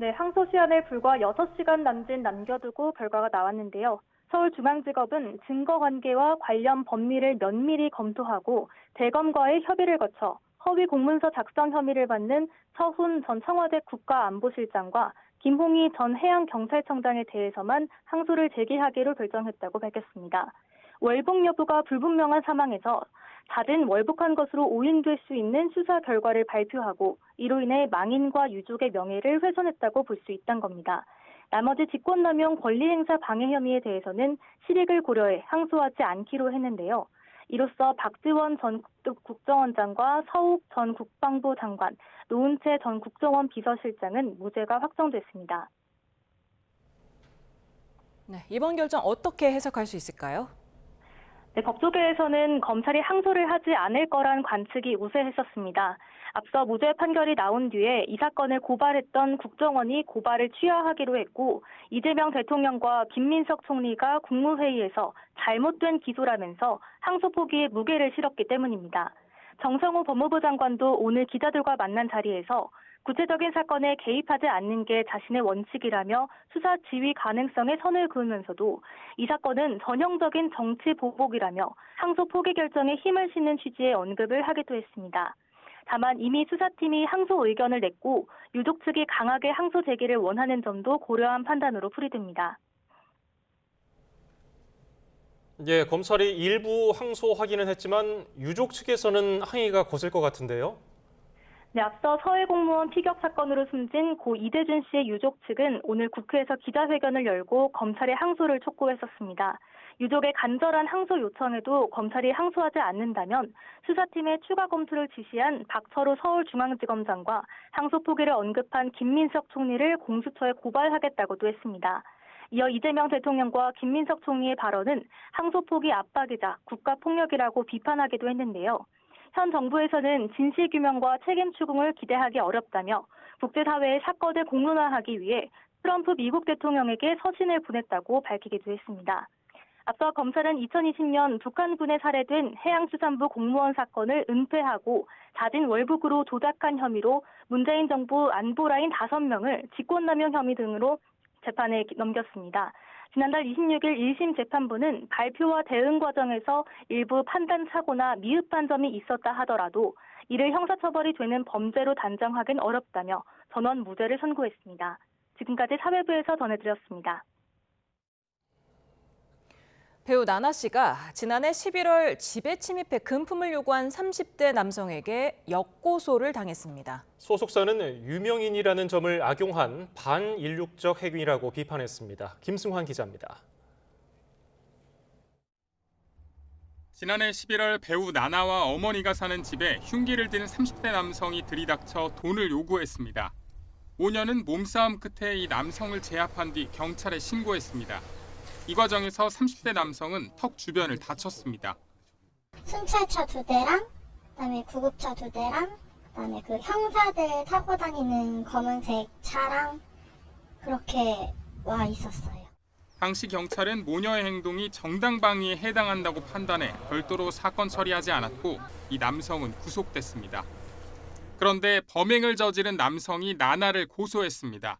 네, 항소 시한을 불과 6시간 남짓 남겨두고 결과가 나왔는데요. 서울중앙지검은 증거관계와 관련 법리를 면밀히 검토하고 대검과의 협의를 거쳐 허위 공문서 작성 혐의를 받는 서훈 전 청와대 국가안보실장과 김홍희 전 해양경찰청장에 대해서만 항소를 제기하기로 결정했다고 밝혔습니다. 월북 여부가 불분명한 상황에서 다른 월북한 것으로 오인될 수 있는 수사 결과를 발표하고 이로 인해 망인과 유족의 명예를 훼손했다고 볼 수 있다는 겁니다. 나머지 직권남용 권리행사 방해 혐의에 대해서는 실익을 고려해 항소하지 않기로 했는데요. 이로써 박지원 전 국정원장과 서욱 전 국방부 장관, 노은채 전 국정원 비서실장은 무죄가 확정됐습니다. 네, 이번 결정 어떻게 해석할 수 있을까요? 네, 법조계에서는 검찰이 항소를 하지 않을 거란 관측이 우세했었습니다. 앞서 무죄 판결이 나온 뒤에 이 사건을 고발했던 국정원이 고발을 취하하기로 했고 이재명 대통령과 김민석 총리가 국무회의에서 잘못된 기소라면서 항소 포기에 무게를 실었기 때문입니다. 정성호 법무부 장관도 오늘 기자들과 만난 자리에서 구체적인 사건에 개입하지 않는 게 자신의 원칙이라며 수사 지휘 가능성에 선을 그으면서도 이 사건은 전형적인 정치 보복이라며 항소 포기 결정에 힘을 싣는 취지의 언급을 하기도 했습니다. 다만 이미 수사팀이 항소 의견을 냈고 유족 측이 강하게 항소 제기를 원하는 점도 고려한 판단으로 풀이됩니다. 예, 검찰이 일부 항소 확인은 했지만 유족 측에서는 항의가 거셀 것 같은데요. 네, 앞서 서해 공무원 피격 사건으로 숨진 고 이대준 씨의 유족 측은 오늘 국회에서 기자회견을 열고 검찰의 항소를 촉구했었습니다. 유족의 간절한 항소 요청에도 검찰이 항소하지 않는다면 수사팀의 추가 검토를 지시한 박철호 서울중앙지검장과 항소 포기를 언급한 김민석 총리를 공수처에 고발하겠다고도 했습니다. 이어 이재명 대통령과 김민석 총리의 발언은 항소폭이 압박이자 국가폭력이라고 비판하기도 했는데요. 현 정부에서는 진실규명과 책임 추궁을 기대하기 어렵다며 국제사회의 사건을 공론화하기 위해 트럼프 미국 대통령에게 서신을 보냈다고 밝히기도 했습니다. 앞서 검찰은 2020년 북한군에 살해된 해양수산부 공무원 사건을 은폐하고 자진 월북으로 조작한 혐의로 문재인 정부 안보라인 5명을 직권남용 혐의 등으로 재판에 넘겼습니다. 지난달 26일 1심 재판부는 발표와 대응 과정에서 일부 판단 착오나 미흡한 점이 있었다 하더라도 이를 형사처벌이 되는 범죄로 단정하기는 어렵다며 전원 무죄를 선고했습니다. 지금까지 사회부에서 전해드렸습니다. 배우 나나 씨가 지난해 11월 집에 침입해 금품을 요구한 30대 남성에게 역고소를 당했습니다. 소속사는 유명인이라는 점을 악용한 반인륜적 행위라고 비판했습니다. 김승환 기자입니다. 지난해 11월 배우 나나와 어머니가 사는 집에 흉기를 든 30대 남성이 들이닥쳐 돈을 요구했습니다. 5년은 몸싸움 끝에 이 남성을 제압한 뒤 경찰에 신고했습니다. 이 과정에서 30대 남성은 턱 주변을 다쳤습니다. 순찰차 2대랑 그다음에 구급차 2대랑 그다음에 그 형사들 타고 다니는 검은색 차랑 그렇게 와 있었어요. 당시 경찰은 모녀의 행동이 정당방위에 해당한다고 판단해 별도로 사건 처리하지 않았고 이 남성은 구속됐습니다. 그런데 범행을 저지른 남성이 나나를 고소했습니다.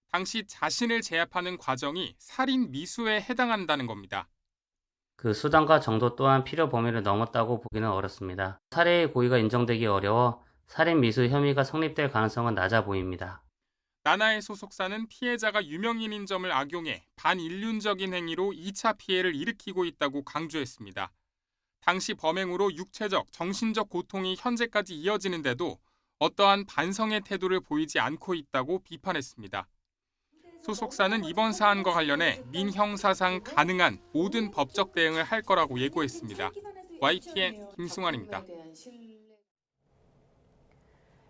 당시 자신을 제압하는 과정이 살인 미수에 해당한다는 겁니다. 그 수단과 정도 또한 필요 범위를 넘었다고 보기는 어렵습니다. 살해의 고의가 인정되기 어려워 살인 미수 혐의가 성립될 가능성은 낮아 보입니다. 나나의 소속사는 피해자가 유명인인 점을 악용해 반인륜적인 행위로 2차 피해를 일으키고 있다고 강조했습니다. 당시 범행으로 육체적, 정신적 고통이 현재까지 이어지는데도 어떠한 반성의 태도를 보이지 않고 있다고 비판했습니다. 소속사는 이번 사안과 관련해 민형사상 가능한 모든 법적 대응을 할 거라고 예고했습니다. YTN 김승환입니다.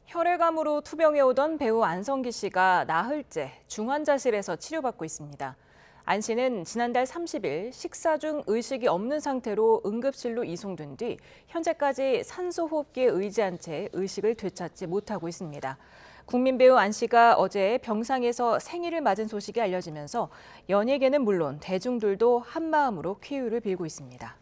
혈액암으로 투병해오던 배우 안성기 씨가 나흘째 중환자실에서 치료받고 있습니다. 안 씨는 지난달 30일 식사 중 의식이 없는 상태로 응급실로 이송된 뒤 현재까지 산소호흡기에 의지한 채 의식을 되찾지 못하고 있습니다. 국민배우 안 씨가 어제 병상에서 생일을 맞은 소식이 알려지면서 연예계는 물론 대중들도 한마음으로 쾌유를 빌고 있습니다.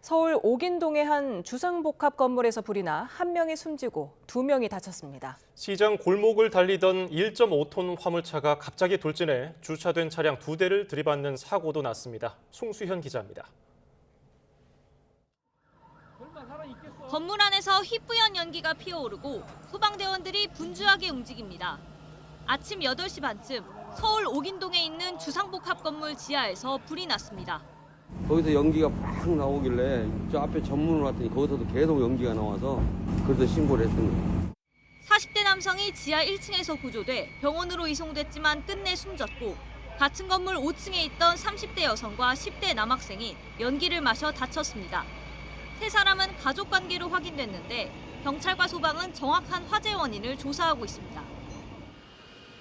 서울 옥인동의 한 주상복합 건물에서 불이 나 1명이 숨지고 2명이 다쳤습니다. 시장 골목을 달리던 1.5톤 화물차가 갑자기 돌진해 주차된 차량 2대를 들이받는 사고도 났습니다. 송수현 기자입니다. 건물 안에서 희뿌연 연기가 피어오르고 소방대원들이 분주하게 움직입니다. 아침 8시 반쯤 서울 옥인동에 있는 주상복합 건물 지하에서 불이 났습니다. 거기서 연기가 막 나오길래 저 앞에 전문으로 왔더니 거기서도 계속 연기가 나와서 그래서 신고를 했습니다. 40대 남성이 지하 1층에서 구조돼 병원으로 이송됐지만 끝내 숨졌고 같은 건물 5층에 있던 30대 여성과 10대 남학생이 연기를 마셔 다쳤습니다. 3사람은 가족관계로 확인됐는데 경찰과 소방은 정확한 화재 원인을 조사하고 있습니다.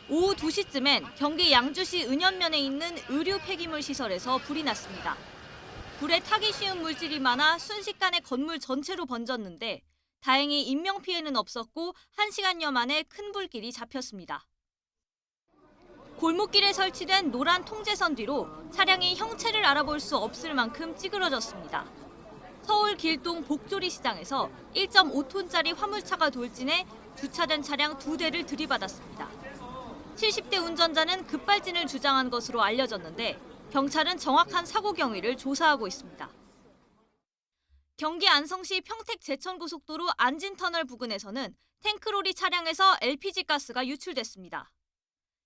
오후 2시쯤엔 경기 양주시 은현면에 있는 의류 폐기물 시설에서 불이 났습니다. 불에 타기 쉬운 물질이 많아 순식간에 건물 전체로 번졌는데 다행히 인명피해는 없었고 1시간여 만에 큰 불길이 잡혔습니다. 골목길에 설치된 노란 통제선 뒤로 차량이 형체를 알아볼 수 없을 만큼 찌그러졌습니다. 서울 길동 복조리 시장에서 1.5톤짜리 화물차가 돌진해 주차된 차량 2대를 들이받았습니다. 70대 운전자는 급발진을 주장한 것으로 알려졌는데 경찰은 정확한 사고 경위를 조사하고 있습니다. 경기 안성시 평택 제천고속도로 안진터널 부근에서는 탱크로리 차량에서 LPG 가스가 유출됐습니다.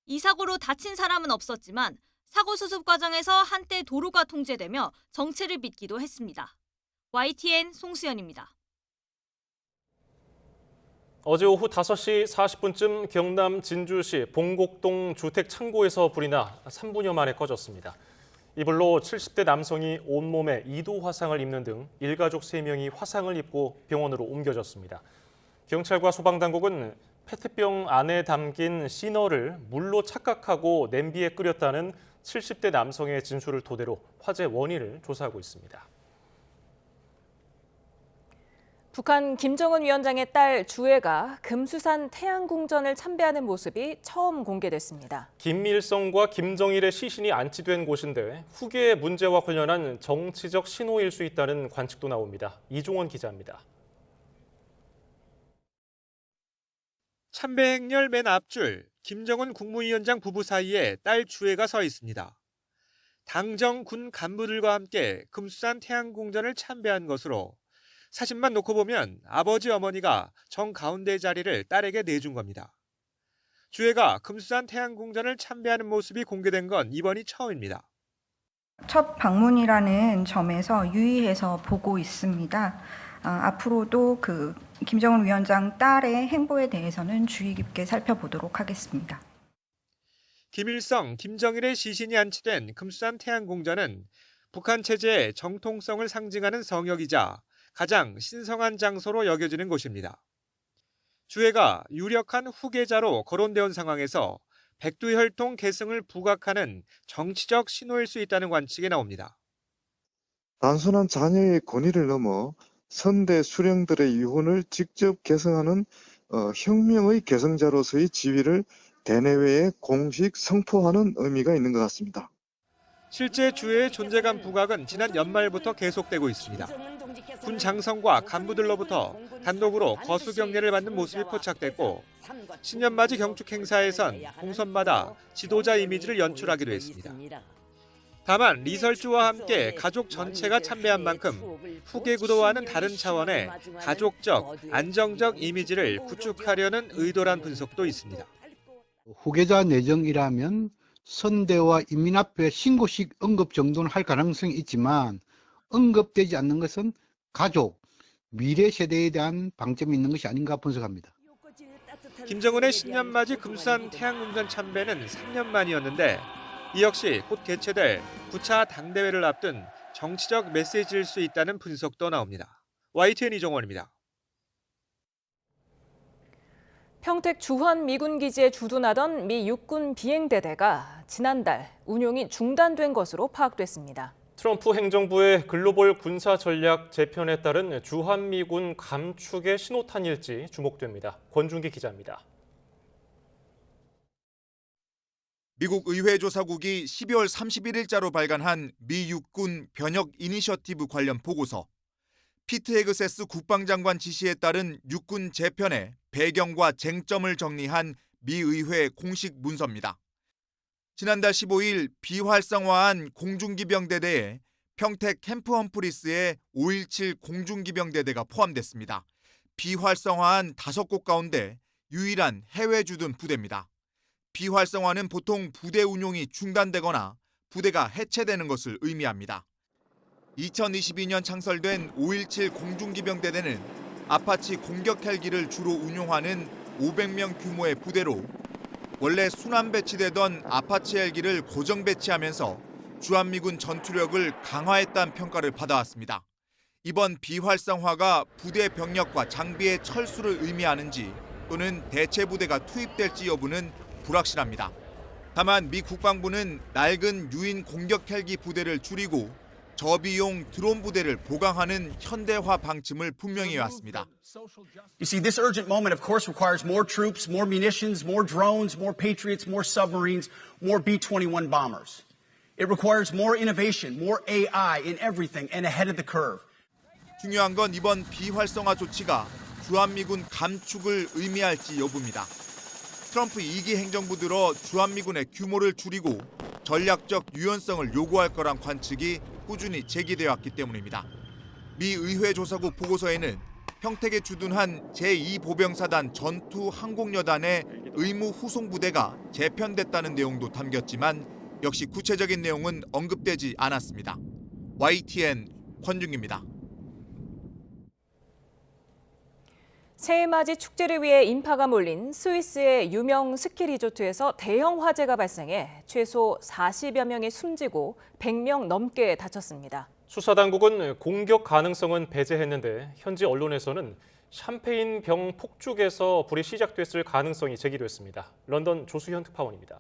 이 사고로 다친 사람은 없었지만 사고 수습 과정에서 한때 도로가 통제되며 정체를 빚기도 했습니다. YTN 송수연입니다. 어제 오후 5시 40분쯤 경남 진주시 봉곡동 주택 창고에서 불이 나 3분여 만에 꺼졌습니다. 이 불로 70대 남성이 온몸에 2도 화상을 입는 등 일가족 3명이 화상을 입고 병원으로 옮겨졌습니다. 경찰과 소방당국은 페트병 안에 담긴 시너를 물로 착각하고 냄비에 끓였다는 70대 남성의 진술을 토대로 화재 원인을 조사하고 있습니다. 북한 김정은 위원장의 딸 주애가 금수산 태양궁전을 참배하는 모습이 처음 공개됐습니다. 김일성과 김정일의 시신이 안치된 곳인데 후계의 문제와 관련한 정치적 신호일 수 있다는 관측도 나옵니다. 이종원 기자입니다. 참배 행렬 맨 앞줄, 김정은 국무위원장 부부 사이에 딸 주애가 서 있습니다. 당정 군 간부들과 함께 금수산 태양궁전을 참배한 것으로 사진만 놓고 보면 아버지 어머니가 정가운데 자리를 딸에게 내준 겁니다. 주애가 금수산 태양궁전을 참배하는 모습이 공개된 건 이번이 처음입니다. 첫 방문이라는 점에서 유의해서 보고 있습니다. 앞으로도 김정은 위원장 딸의 행보에 대해서는 주의 깊게 살펴보도록 하겠습니다. 김일성, 김정일의 시신이 안치된 금수산 태양궁전은 북한 체제의 정통성을 상징하는 성역이자 가장 신성한 장소로 여겨지는 곳입니다. 주애가 유력한 후계자로 거론되어 온 상황에서 백두혈통 계승을 부각하는 정치적 신호일 수 있다는 관측이 나옵니다. 단순한 자녀의 권위를 넘어 선대 수령들의 유혼을 직접 계승하는 혁명의 계승자로서의 지위를 대내외에 공식 선포하는 의미가 있는 것 같습니다. 실제 주애의 존재감 부각은 지난 연말부터 계속되고 있습니다. 군 장성과 간부들로부터 단독으로 거수 경례를 받는 모습이 포착됐고 신년맞이 경축 행사에선 공선마다 지도자 이미지를 연출하기도 했습니다. 다만 리설주와 함께 가족 전체가 참배한 만큼 후계 구도와는 다른 차원의 가족적, 안정적 이미지를 구축하려는 의도란 분석도 있습니다. 후계자 내정이라면 선대와 인민 앞에 신고식 언급 정도는 할 가능성이 있지만 언급되지 않는 것은 가족, 미래 세대에 대한 방점이 있는 것이 아닌가 분석합니다. 김정은의 신년맞이 금수산 태양궁전 참배는 3년 만이었는데 이 역시 곧 개최될 9차 당대회를 앞둔 정치적 메시지일 수 있다는 분석도 나옵니다. YTN 이종원입니다. 평택 주환 미군 기지에 주둔하던 미 육군 비행대대가 지난달 운용이 중단된 것으로 파악됐습니다. 트럼프 행정부의 글로벌 군사 전략 재편에 따른 주한미군 감축의 신호탄일지 주목됩니다. 권준기 기자입니다. 미국 의회조사국이 12월 31일자로 발간한 미 육군 변혁 이니셔티브 관련 보고서. 피트 헤그세스 국방장관 지시에 따른 육군 재편의 배경과 쟁점을 정리한 미 의회 공식 문서입니다. 지난달 15일 비활성화한 공중기병대대에 평택 캠프 험프리스의 517 공중기병대대가 포함됐습니다. 비활성화한 5곳 가운데 유일한 해외 주둔 부대입니다. 비활성화는 보통 부대 운용이 중단되거나 부대가 해체되는 것을 의미합니다. 2022년 창설된 517 공중기병대대는 아파치 공격 헬기를 주로 운용하는 500명 규모의 부대로 원래 순환 배치되던 아파치 헬기를 고정 배치하면서 주한미군 전투력을 강화했다는 평가를 받아왔습니다. 이번 비활성화가 부대 병력과 장비의 철수를 의미하는지 또는 대체 부대가 투입될지 여부는 불확실합니다. 다만 미 국방부는 낡은 유인 공격 헬기 부대를 줄이고 저비용 드론 부대를 보강하는 현대화 방침을 분명히 해왔습니다. You see, this urgent moment, of course, requires more troops, more munitions, more drones, more Patriots, more submarines, more B-21 bombers. It requires more innovation, more AI in everything, and ahead of the curve. 중요한 건 이번 비활성화 조치가 주한미군 감축을 의미할지 여부입니다. 트럼프 2기 행정부 들어 주한미군의 규모를 줄이고 전략적 유연성을 요구할 거란 관측이 꾸준히 제기되어 왔기 때문입니다. 미 의회조사국 보고서에는 평택에 주둔한 제2보병사단 전투항공여단의 의무 후송부대가 재편됐다는 내용도 담겼지만 역시 구체적인 내용은 언급되지 않았습니다. YTN 권준기입니다. 새해맞이 축제를 위해 인파가 몰린 스위스의 유명 스키 리조트에서 대형 화재가 발생해 최소 40여 명이 숨지고 100명 넘게 다쳤습니다. 수사당국은 공격 가능성은 배제했는데 현지 언론에서는 샴페인 병 폭죽에서 불이 시작됐을 가능성이 제기됐습니다. 런던 조수현 특파원입니다.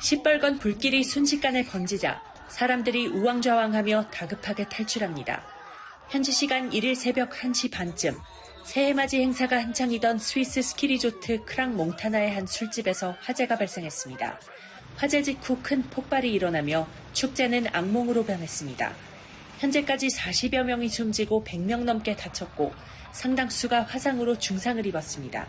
시뻘건 불길이 순식간에 번지자 사람들이 우왕좌왕하며 다급하게 탈출합니다. 현지 시간 1일 새벽 1시 반쯤 새해맞이 행사가 한창이던 스위스 스키 리조트 크랑몽타나의 한 술집에서 화재가 발생했습니다. 화재 직후 큰 폭발이 일어나며 축제는 악몽으로 변했습니다. 현재까지 40여 명이 숨지고 100명 넘게 다쳤고 상당수가 화상으로 중상을 입었습니다.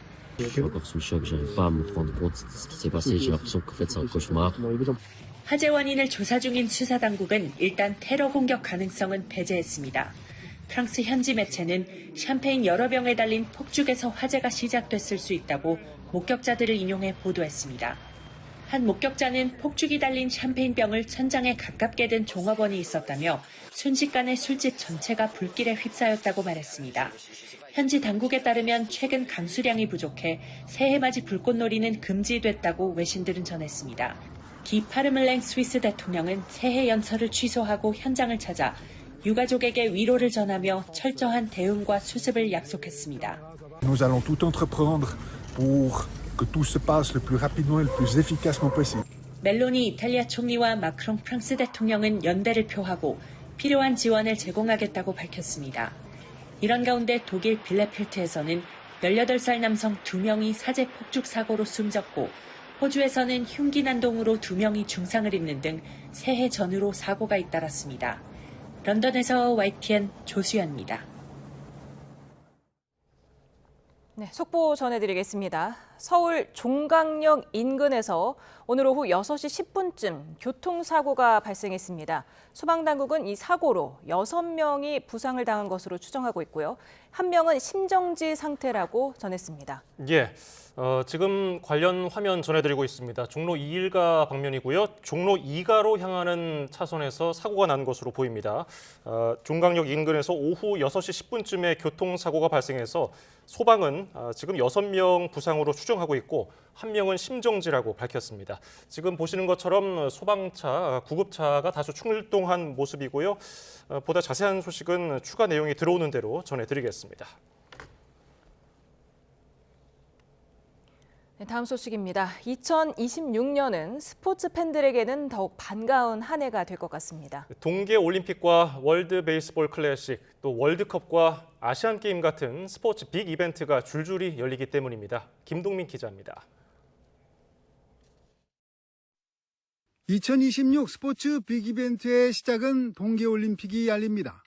화재 원인을 조사 중인 수사당국은 일단 테러 공격 가능성은 배제했습니다. 프랑스 현지 매체는 샴페인 여러 병에 달린 폭죽에서 화재가 시작됐을 수 있다고 목격자들을 인용해 보도했습니다. 한 목격자는 폭죽이 달린 샴페인 병을 천장에 가깝게 든 종업원이 있었다며 순식간에 술집 전체가 불길에 휩싸였다고 말했습니다. 현지 당국에 따르면 최근 강수량이 부족해 새해맞이 불꽃놀이는 금지됐다고 외신들은 전했습니다. 기 파르멜랭 스위스 대통령은 새해 연설을 취소하고 현장을 찾아 유가족에게 위로를 전하며 철저한 대응과 수습을 약속했습니다. Nous allons tout entreprendre pour que tout se passe le plus rapidement et le plus efficacement possible. 멜로니 이탈리아 총리와 마크롱 프랑스 대통령은 연대를 표하고 필요한 지원을 제공하겠다고 밝혔습니다. 이런 가운데 독일 빌레펠트에서는 18살 남성 2명이 사제 폭죽 사고로 숨졌고 호주에서는 흉기 난동으로 2명이 중상을 입는 등 새해 전후로 사고가 잇따랐습니다. 런던에서 YTN 조수연입니다. 네, 속보 전해드리겠습니다. 서울 종강역 인근에서 오늘 오후 6시 10분쯤 교통사고가 발생했습니다. 소방당국은 이 사고로 6명이 부상을 당한 것으로 추정하고 있고요. 1명은 심정지 상태라고 전했습니다. 예, 지금 관련 화면 전해드리고 있습니다. 종로 2일가 방면이고요. 종로 2가로 향하는 차선에서 사고가 난 것으로 보입니다. 종강역 인근에서 오후 6시 10분쯤에 교통사고가 발생해서 소방은 지금 6명 부상으로 추정하고 있고 1명은 심정지라고 밝혔습니다. 지금 보시는 것처럼 소방차, 구급차가 다소 출동한 모습이고요. 보다 자세한 소식은 추가 내용이 들어오는 대로 전해드리겠습니다. 네, 다음 소식입니다. 2026년은 스포츠 팬들에게는 더욱 반가운 한 해가 될 것 같습니다. 동계올림픽과 월드 베이스볼 클래식, 또 월드컵과 아시안게임 같은 스포츠 빅 이벤트가 줄줄이 열리기 때문입니다. 김동민 기자입니다. 2026 스포츠 빅 이벤트의 시작은 동계올림픽이 알립니다.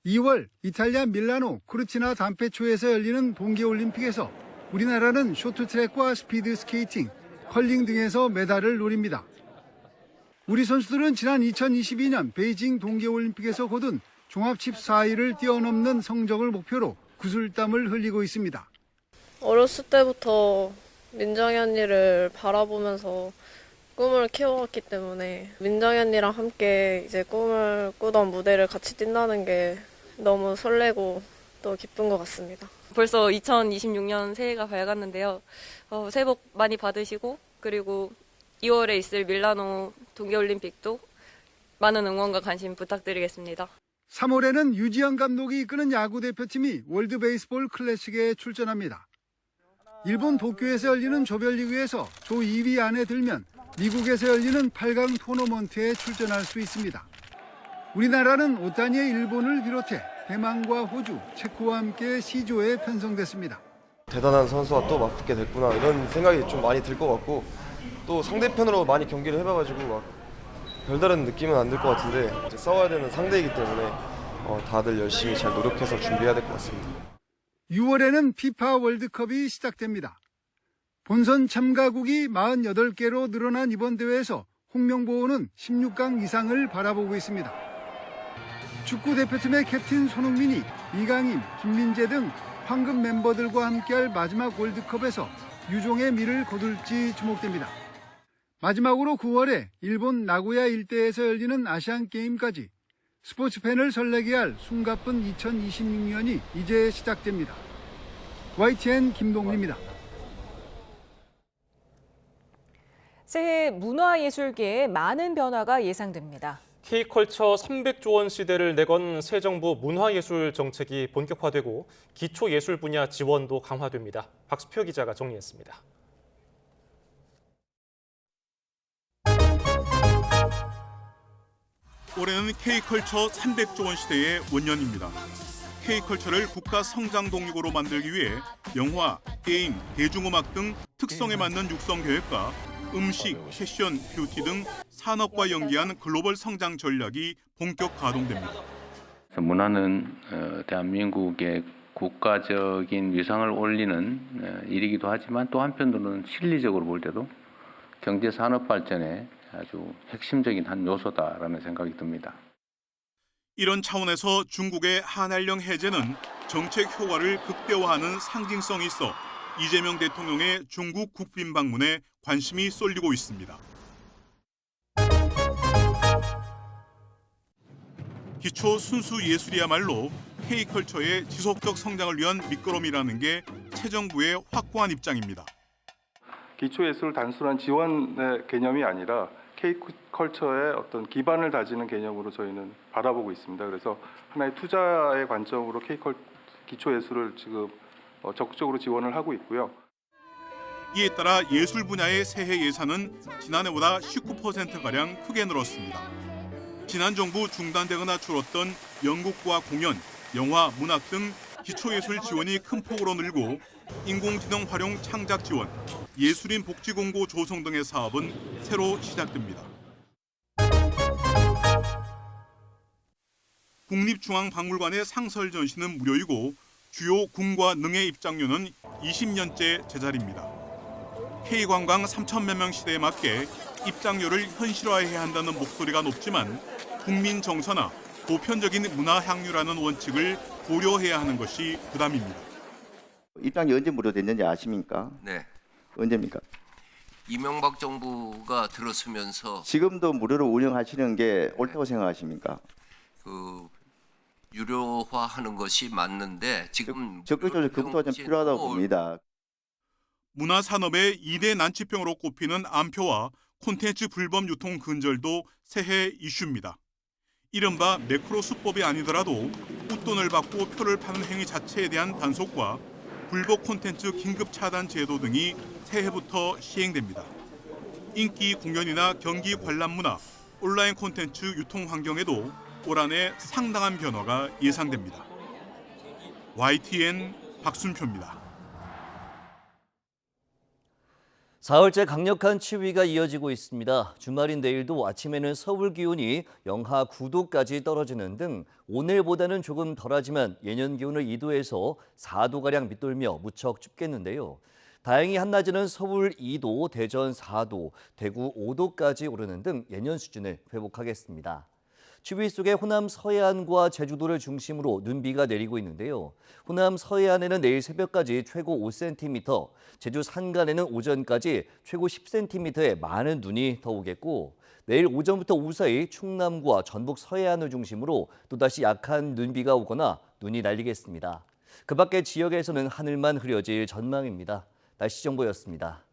2월 이탈리아 밀라노 코르티나 단페초에서 열리는 동계올림픽에서 우리나라는 쇼트트랙과 스피드 스케이팅, 컬링 등에서 메달을 노립니다. 우리 선수들은 지난 2022년 베이징 동계올림픽에서 거둔 종합칩 4위를 뛰어넘는 성적을 목표로 구슬땀을 흘리고 있습니다. 어렸을 때부터 민정이 언니를 바라보면서 꿈을 키워왔기 때문에 민정이 언니랑 함께 이제 꿈을 꾸던 무대를 같이 뛴다는 게 너무 설레고 또 기쁜 것 같습니다. 벌써 2026년 새해가 밝았는데요. 새해 복 많이 받으시고 그리고 2월에 있을 밀라노 동계올림픽도 많은 응원과 관심 부탁드리겠습니다. 3월에는 유지영 감독이 이끄는 야구 대표팀이 월드 베이스볼 클래식에 출전합니다. 일본 도쿄에서 열리는 조별리그에서 조 2위 안에 들면 미국에서 열리는 8강 토너먼트에 출전할 수 있습니다. 우리나라는 오타니의 일본을 비롯해 대만과 호주, 체코와 함께 C조에 편성됐습니다. 대단한 선수와 또 맞붙게 됐구나 이런 생각이 좀 많이 들 것 같고 또 상대편으로 많이 경기를 해봐가지고 막 별다른 느낌은 안 들 것 같은데 이제 싸워야 되는 상대이기 때문에 다들 열심히 잘 노력해서 준비해야 될 것 같습니다. 6월에는 피파 월드컵이 시작됩니다. 본선 참가국이 48개로 늘어난 이번 대회에서 홍명보호는 16강 이상을 바라보고 있습니다. 축구 대표팀의 캡틴 손흥민이 이강인, 김민재 등 황금 멤버들과 함께할 마지막 월드컵에서 유종의 미를 거둘지 주목됩니다. 마지막으로 9월에 일본 나고야 일대에서 열리는 아시안게임까지 스포츠 팬을 설레게 할 숨가쁜 2026년이 이제 시작됩니다. YTN 김동민입니다. 새해 문화예술계에 많은 변화가 예상됩니다. K컬처 300조 원 시대를 내건 새 정부 문화예술 정책이 본격화되고 기초예술 분야 지원도 강화됩니다. 박수표 기자가 정리했습니다. 올해는 K컬처 300조 원 시대의 원년입니다. K컬처를 국가 성장 동력으로 만들기 위해 영화, 게임, 대중음악 등 특성에 맞는 육성 계획과 음식, 패션, 뷰티 등 산업과 연계한 글로벌 성장 전략이 본격 가동됩니다. 문화는 대한민국의 국가적인 위상을 올리는 일이기도 하지만 또 한편으로는 실리적으로 볼 때도 경제 산업 발전에 아주 핵심적인 한 요소다라는 생각이 듭니다. 이런 차원에서 중국의 한한령 해제는 정책 효과를 극대화하는 상징성이 있어 이재명 대통령의 중국 국빈 방문에 관심이 쏠리고 있습니다. 기초 순수 예술이야말로 K컬처의 지속적 성장을 위한 밑거름이라는 게 새 정부의 확고한 입장입니다. 기초예술 단순한 지원의 개념이 아니라 K컬처의 어떤 기반을 다지는 개념으로 저희는 바라보고 있습니다. 그래서 하나의 투자의 관점으로 기초예술을 지금 적극적으로 지원을 하고 있고요. 이에 따라 예술 분야의 새해 예산은 지난해보다 19%가량 크게 늘었습니다. 지난 정부 중단되거나 줄었던 연극과 공연, 영화, 문학 등 기초예술 지원이 큰 폭으로 늘고 인공지능 활용 창작 지원, 예술인 복지 공고 조성 등의 사업은 새로 시작됩니다. 국립중앙박물관의 상설 전시는 무료이고 주요 궁과 능의 입장료는 20년째 제자리입니다. K관광 3천만 명 시대에 맞게 입장료를 현실화해야 한다는 목소리가 높지만 국민 정서나 보편적인 문화 향유라는 원칙을 고려해야 하는 것이 부담입니다. 입장료 언제 무료됐는지 아십니까? 네. 언제입니까? 이명박 정부가 들어서면서 지금도 무료로 운영하시는 게 옳다고 생각하십니까? 유료화하는 것이 맞는데 지금 적극적으로 검토가 좀 필요하다고 봅니다. 문화산업의 2대 난치병으로 꼽히는 암표와 콘텐츠 불법 유통 근절도 새해 이슈입니다. 이른바 매크로 수법이 아니더라도 웃돈을 받고 표를 파는 행위 자체에 대한 단속과 불법 콘텐츠 긴급 차단 제도 등이 새해부터 시행됩니다. 인기 공연이나 경기 관람 문화, 온라인 콘텐츠 유통 환경에도 올 한해 상당한 변화가 예상됩니다. YTN 박순표입니다. 사흘째 강력한 추위가 이어지고 있습니다. 주말인 내일도 아침에는 서울 기온이 영하 9도까지 떨어지는 등 오늘보다는 조금 덜하지만 예년 기온을 2도에서 4도가량 밑돌며 무척 춥겠는데요. 다행히 한낮에는 서울 2도, 대전 4도, 대구 5도까지 오르는 등 예년 수준을 회복하겠습니다. 추위 속에 호남 서해안과 제주도를 중심으로 눈비가 내리고 있는데요. 호남 서해안에는 내일 새벽까지 최고 5cm, 제주 산간에는 오전까지 최고 10cm의 많은 눈이 더 오겠고 내일 오전부터 오후 사이 충남과 전북 서해안을 중심으로 또다시 약한 눈비가 오거나 눈이 날리겠습니다. 그 밖의 지역에서는 하늘만 흐려질 전망입니다. 날씨 정보였습니다.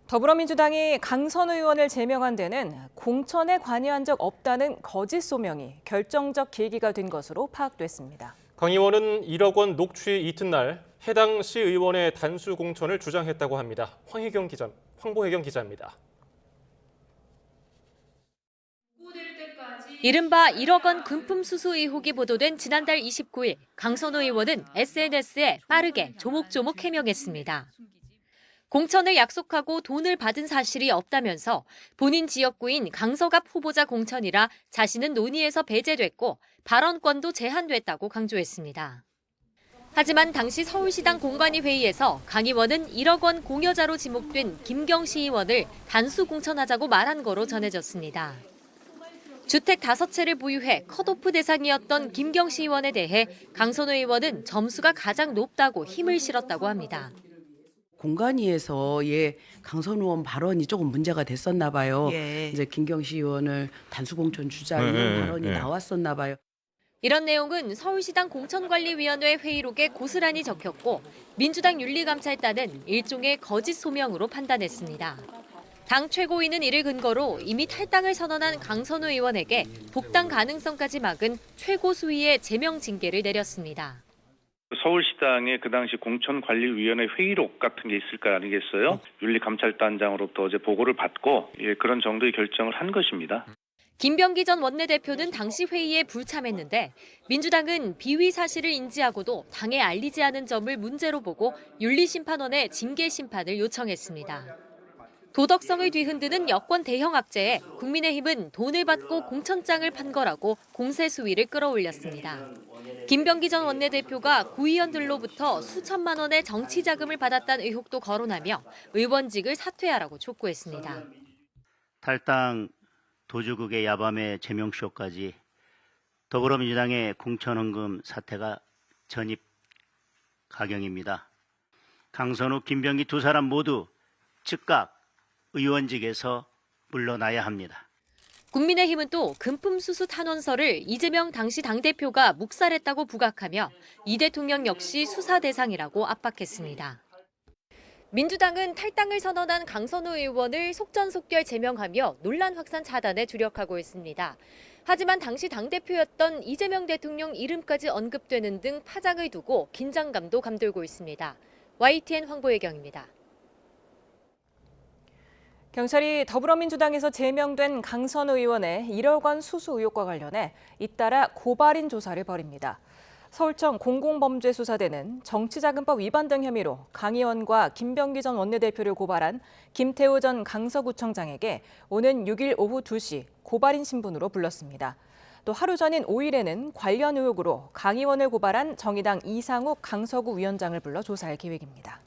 더불어민주당이 강선 의원을 제명한 데는 공천에 관여한 적 없다는 거짓 소명이 결정적 계기가 된 것으로 파악됐습니다. 강 의원은 1억 원 녹취 이튿날 해당 시 의원의 단수 공천을 주장했다고 합니다. 황보혜경 기자입니다. 이른바 1억 원 금품 수수 의혹이 보도된 지난달 29일 강선호 의원은 SNS에 빠르게 조목조목 해명했습니다. 공천을 약속하고 돈을 받은 사실이 없다면서 본인 지역구인 강서갑 후보자 공천이라 자신은 논의에서 배제됐고 발언권도 제한됐다고 강조했습니다. 하지만 당시 서울시당 공관위 회의에서 강 의원은 1억 원 공여자로 지목된 김경시 의원을 단수 공천하자고 말한 거로 전해졌습니다. 주택 5채를 보유해 컷오프 대상이었던 김경시 의원에 대해 강선우 의원은 점수가 가장 높다고 힘을 실었다고 합니다. 공간위에서의 강선우 의원 발언이 조금 문제가 됐었나 봐요. 이제 김경시 의원을 단수공천 주자 이런 발언이 나왔었나 봐요. 이런 내용은 서울시당 공천관리위원회 회의록에 고스란히 적혔고 민주당 윤리감찰단은 일종의 거짓 소명으로 판단했습니다. 당 최고위는 이를 근거로 이미 탈당을 선언한 강선우 의원에게 복당 가능성까지 막은 최고 수위의 제명 징계를 내렸습니다. 서울시당의 그 당시 공천관리위원회 회의록 같은 게 있을 거 아니겠어요? 윤리감찰단장으로부터 어제 보고를 받고 그런 정도의 결정을 한 것입니다. 김병기 전 원내대표는 당시 회의에 불참했는데 민주당은 비위 사실을 인지하고도 당에 알리지 않은 점을 문제로 보고 윤리심판원에 징계 심판을 요청했습니다. 도덕성을 뒤흔드는 여권 대형 악재에 국민의힘은 돈을 받고 공천장을 판 거라고 공세 수위를 끌어올렸습니다. 김병기 전 원내대표가 구의원들로부터 수천만 원의 정치 자금을 받았다는 의혹도 거론하며 의원직을 사퇴하라고 촉구했습니다. 탈당 도주국의 야밤의 제명쇼까지 더불어민주당의 공천헌금 사태가 전입 가경입니다. 강선우, 김병기 두 사람 모두 즉각 의원직에서 물러나야 합니다. 국민의힘은 또 금품수수 탄원서를 이재명 당시 당대표가 묵살했다고 부각하며 이 대통령 역시 수사 대상이라고 압박했습니다. 민주당은 탈당을 선언한 강선우 의원을 속전속결 제명하며 논란 확산 차단에 주력하고 있습니다. 하지만 당시 당대표였던 이재명 대통령 이름까지 언급되는 등 파장을 두고 긴장감도 감돌고 있습니다. YTN 황보혜경입니다. 경찰이 더불어민주당에서 제명된 강선우 의원의 1억 원 수수 의혹과 관련해 잇따라 고발인 조사를 벌입니다. 서울청 공공범죄수사대는 정치자금법 위반 등 혐의로 강 의원과 김병기 전 원내대표를 고발한 김태우 전 강서구청장에게 오는 6일 오후 2시 고발인 신분으로 불렀습니다. 또 하루 전인 5일에는 관련 의혹으로 강 의원을 고발한 정의당 이상욱 강서구 위원장을 불러 조사할 계획입니다.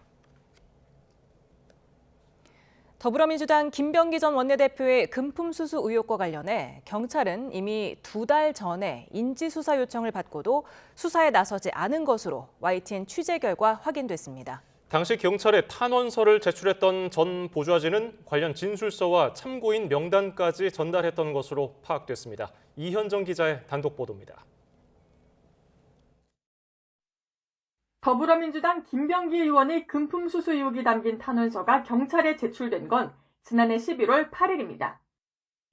더불어민주당 김병기 전 원내대표의 금품수수 의혹과 관련해 경찰은 이미 2달 전에 인지수사 요청을 받고도 수사에 나서지 않은 것으로 YTN 취재 결과 확인됐습니다. 당시 경찰에 탄원서를 제출했던 전 보좌진은 관련 진술서와 참고인 명단까지 전달했던 것으로 파악됐습니다. 이현정 기자의 단독 보도입니다. 더불어민주당 김병기 의원의 금품수수 의혹이 담긴 탄원서가 경찰에 제출된 건 지난해 11월 8일입니다.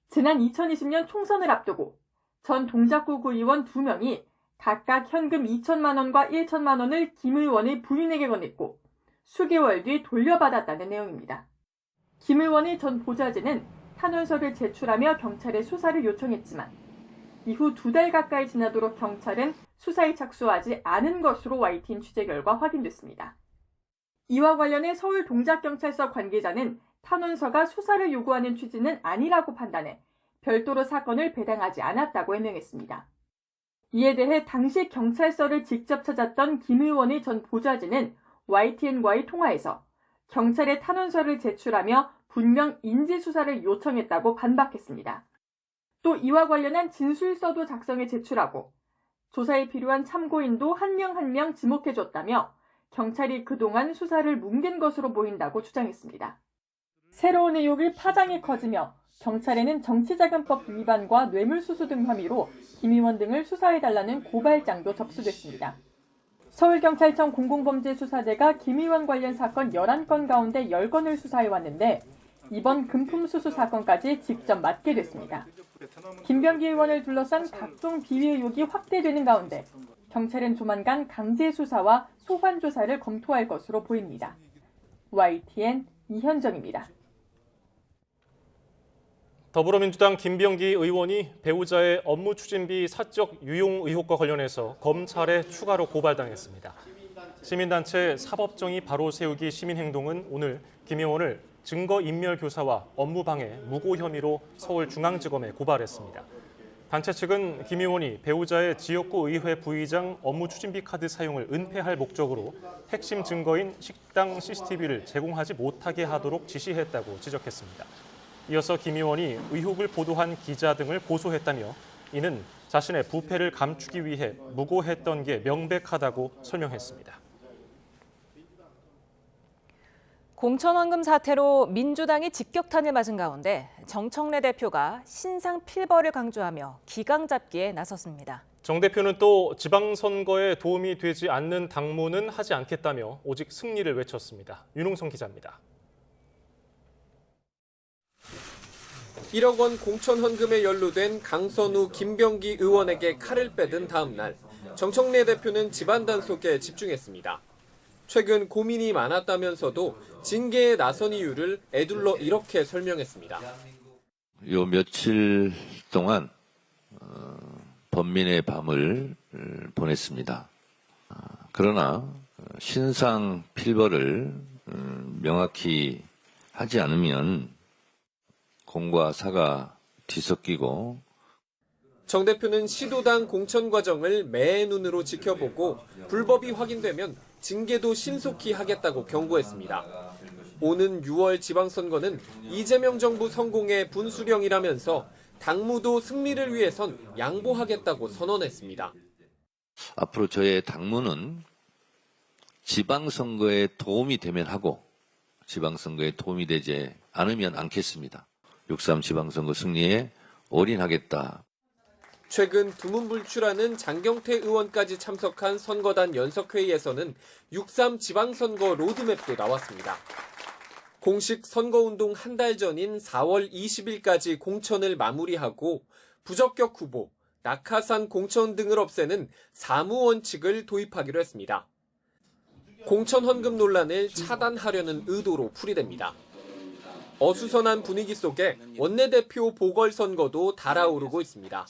지난 2020년 총선을 앞두고 전 동작구 구의원 2명이 각각 현금 2천만 원과 1천만 원을 김 의원의 부인에게 건넸고 수개월 뒤 돌려받았다는 내용입니다. 김 의원의 전 보좌진은 탄원서를 제출하며 경찰에 수사를 요청했지만 이후 2달 가까이 지나도록 경찰은 수사에 착수하지 않은 것으로 YTN 취재 결과 확인됐습니다. 이와 관련해 서울 동작경찰서 관계자는 탄원서가 수사를 요구하는 취지는 아니라고 판단해 별도로 사건을 배당하지 않았다고 해명했습니다. 이에 대해 당시 경찰서를 직접 찾았던 김 의원의 전 보좌진은 YTN과의 통화에서 경찰에 탄원서를 제출하며 분명 인지수사를 요청했다고 반박했습니다. 또 이와 관련한 진술서도 작성해 제출하고 조사에 필요한 참고인도 한 명 한 명 지목해줬다며 경찰이 그동안 수사를 뭉갠 것으로 보인다고 주장했습니다. 새로운 의혹이 파장이 커지며 경찰에는 정치자금법 위반과 뇌물수수 등 혐의로 김 의원 등을 수사해달라는 고발장도 접수됐습니다. 서울경찰청 공공범죄수사대가 김 의원 관련 사건 11건 가운데 10건을 수사해왔는데 이번 금품수수 사건까지 직접 맡게 됐습니다. 김병기 의원을 둘러싼 각종 비위 의혹이 확대되는 가운데 경찰은 조만간 강제 수사와 소환 조사를 검토할 것으로 보입니다. YTN 이현정입니다. 더불어민주당 김병기 의원이 배우자의 업무 추진비 사적 유용 의혹과 관련해서 검찰에 추가로 고발당했습니다. 시민단체 사법정의 바로 세우기 시민행동은 오늘 김 의원을 증거인멸교사와 업무방해, 무고 혐의로 서울중앙지검에 고발했습니다. 단체 측은 김 의원이 배우자의 지역구 의회 부의장 업무 추진비 카드 사용을 은폐할 목적으로 핵심 증거인 식당 CCTV를 제공하지 못하게 하도록 지시했다고 지적했습니다. 이어서 김 의원이 의혹을 보도한 기자 등을 고소했다며 이는 자신의 부패를 감추기 위해 무고했던 게 명백하다고 설명했습니다. 공천원금 사태로 민주당이 직격탄을 맞은 가운데 정청래 대표가 신상 필벌을 강조하며 기강 잡기에 나섰습니다. 정 대표는 또 지방선거에 도움이 되지 않는 당무는 하지 않겠다며 오직 승리를 외쳤습니다. 윤홍성 기자입니다. 1억 원 공천 헌금에 연루된 강선우, 김병기 의원에게 칼을 빼든 다음 날 정청래 대표는 집안 단속에 집중했습니다. 최근 고민이 많았다면서도 징계에 나선 이유를 애둘러 이렇게 설명했습니다. 요 며칠 동안 번민의 밤을 보냈습니다. 그러나 신상 필벌을 명확히 하지 않으면 공과 사가 뒤섞이고 정 대표는 시도당 공천 과정을 매의 눈으로 지켜보고 불법이 확인되면 징계도 신속히 하겠다고 경고했습니다. 오는 6월 지방선거는 이재명 정부 성공의 분수령이라면서 당무도 승리를 위해선 양보하겠다고 선언했습니다. 앞으로 저의 당무는 지방선거에 도움이 되면 하고 지방선거에 도움이 되지 않으면 않겠습니다. 6.3 지방선거 승리에 올인하겠다. 최근 두문불출하는 장경태 의원까지 참석한 선거단 연석회의에서는 6.3 지방선거 로드맵도 나왔습니다. 공식 선거운동 한 달 전인 4월 20일까지 공천을 마무리하고 부적격 후보, 낙하산 공천 등을 없애는 사무원칙을 도입하기로 했습니다. 공천 헌금 논란을 차단하려는 의도로 풀이됩니다. 어수선한 분위기 속에 원내대표 보궐선거도 달아오르고 있습니다.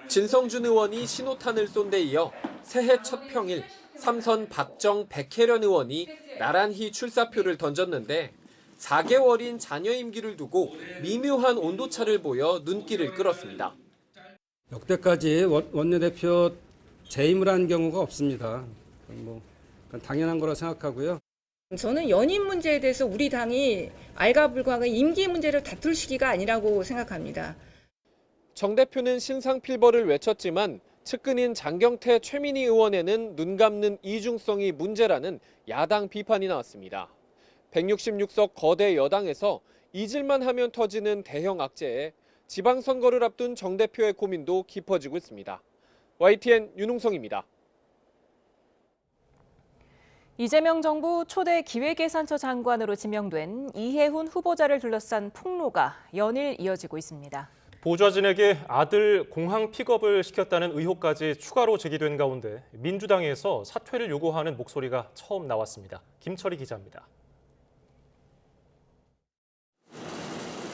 진성준 의원이 신호탄을 쏜 데 이어 새해 첫 평일 삼선 박정 백혜련 의원이 나란히 출사표를 던졌는데 4개월인 자녀 임기를 두고 미묘한 온도차를 보여 눈길을 끌었습니다. 역대까지 원내대표 재임을 한 경우가 없습니다. 당연한 거라 생각하고요. 저는 연임 문제에 대해서 우리 당이 알가불가하게 임기 문제를 다툴 시기가 아니라고 생각합니다. 정 대표는 신상 필벌을 외쳤지만 측근인 장경태, 최민희 의원에는 눈 감는 이중성이 문제라는 야당 비판이 나왔습니다. 166석 거대 여당에서 잊을만 하면 터지는 대형 악재에 지방선거를 앞둔 정 대표의 고민도 깊어지고 있습니다. YTN 윤웅성입니다. 이재명 정부 초대 기획예산처 장관으로 지명된 이해훈 후보자를 둘러싼 폭로가 연일 이어지고 있습니다. 보좌진에게 아들 공항 픽업을 시켰다는 의혹까지 추가로 제기된 가운데 민주당에서 사퇴를 요구하는 목소리가 처음 나왔습니다. 김철희 기자입니다.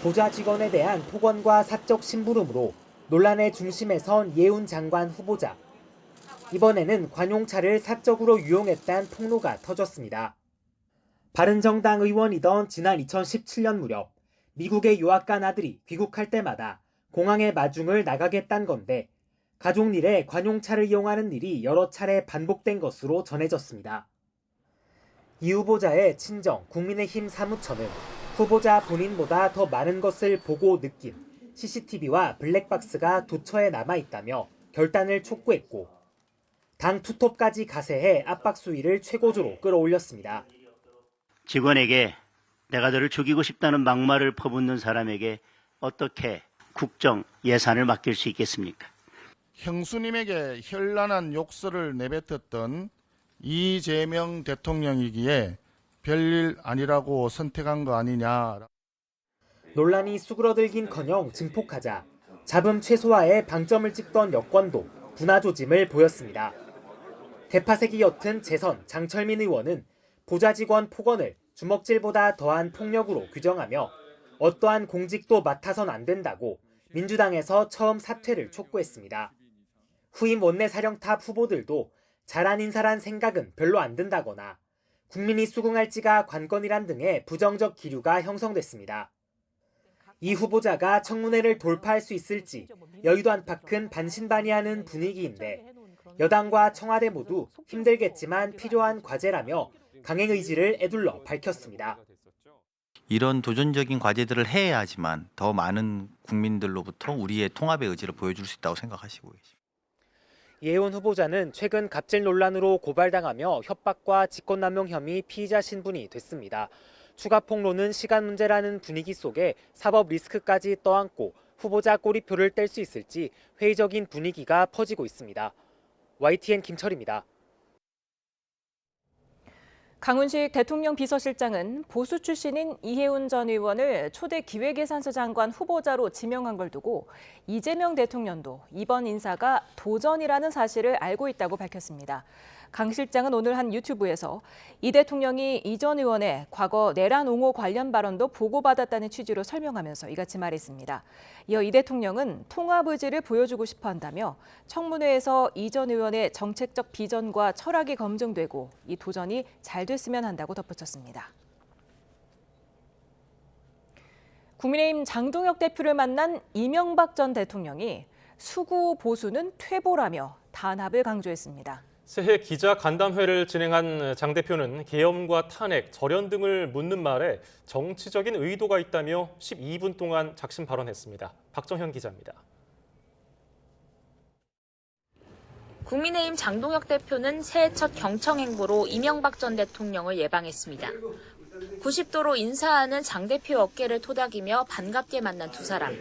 보좌 직원에 대한 폭언과 사적 심부름으로 논란의 중심에 선 예훈 장관 후보자. 이번에는 관용차를 사적으로 유용했다는 폭로가 터졌습니다. 바른정당 의원이던 지난 2017년 무렵 미국에 유학 간 아들이 귀국할 때마다 공항에 마중을 나가겠다는 건데 가족 일에 관용차를 이용하는 일이 여러 차례 반복된 것으로 전해졌습니다. 이 후보자의 친정 국민의힘 사무처는 후보자 본인보다 더 많은 것을 보고 느낀 CCTV와 블랙박스가 도처에 남아있다며 결단을 촉구했고 당 투톱까지 가세해 압박 수위를 최고조로 끌어올렸습니다. 직원에게 내가 너를 죽이고 싶다는 막말을 퍼붓는 사람에게 어떻게 국정 예산을 맡길 수 있겠습니까? 형수님에게 현란한 욕설을 내뱉었던 이재명 대통령이기에 별일 아니라고 선택한 거 아니냐. 논란이 수그러들긴커녕 증폭하자 잡음 최소화에 방점을 찍던 여권도 분화조짐을 보였습니다. 대파색이 옅은 재선 장철민 의원은 보좌직원 폭언을 주먹질보다 더한 폭력으로 규정하며 어떠한 공직도 맡아선 안 된다고 민주당에서 처음 사퇴를 촉구했습니다. 후임 원내사령탑 후보들도 잘한 인사란 생각은 별로 안 든다거나 국민이 수긍할지가 관건이란 등의 부정적 기류가 형성됐습니다. 이 후보자가 청문회를 돌파할 수 있을지 여의도 안팎은 반신반의하는 분위기인데 여당과 청와대 모두 힘들겠지만 필요한 과제라며 강행 의지를 애둘러 밝혔습니다. 이런 도전적인 과제들을 해야지만 더 많은 국민들로부터 우리의 통합의 의지를 보여줄 수 있다고 생각하시고 계십니다. 이혜훈 후보자는 최근 갑질 논란으로 고발당하며 협박과 직권남용 혐의 피의자 신분이 됐습니다. 추가 폭로는 시간 문제라는 분위기 속에 사법 리스크까지 떠안고 후보자 꼬리표를 뗄 수 있을지 회의적인 분위기가 퍼지고 있습니다. YTN 김철입니다. 강훈식 대통령 비서실장은 보수 출신인 이혜훈 전 의원을 초대 기획예산서 장관 후보자로 지명한 걸 두고 이재명 대통령도 이번 인사가 도전이라는 사실을 알고 있다고 밝혔습니다. 강 실장은 오늘 한 유튜브에서 이 대통령이 이 전 의원의 과거 내란 옹호 관련 발언도 보고받았다는 취지로 설명하면서 이같이 말했습니다. 이어 이 대통령은 통합 의지를 보여주고 싶어 한다며 청문회에서 이 전 의원의 정책적 비전과 철학이 검증되고 이 도전이 잘 됐으면 한다고 덧붙였습니다. 국민의힘 장동혁 대표를 만난 이명박 전 대통령이 수구 보수는 퇴보라며 단합을 강조했습니다. 새해 기자 간담회를 진행한 장 대표는 계엄과 탄핵, 절연 등을 묻는 말에 정치적인 의도가 있다며 12분 동안 작심 발언했습니다. 박정현 기자입니다. 국민의힘 장동혁 대표는 새해 첫 경청 행보로 이명박 전 대통령을 예방했습니다. 90도로 인사하는 장 대표 어깨를 토닥이며 반갑게 만난 두 사람.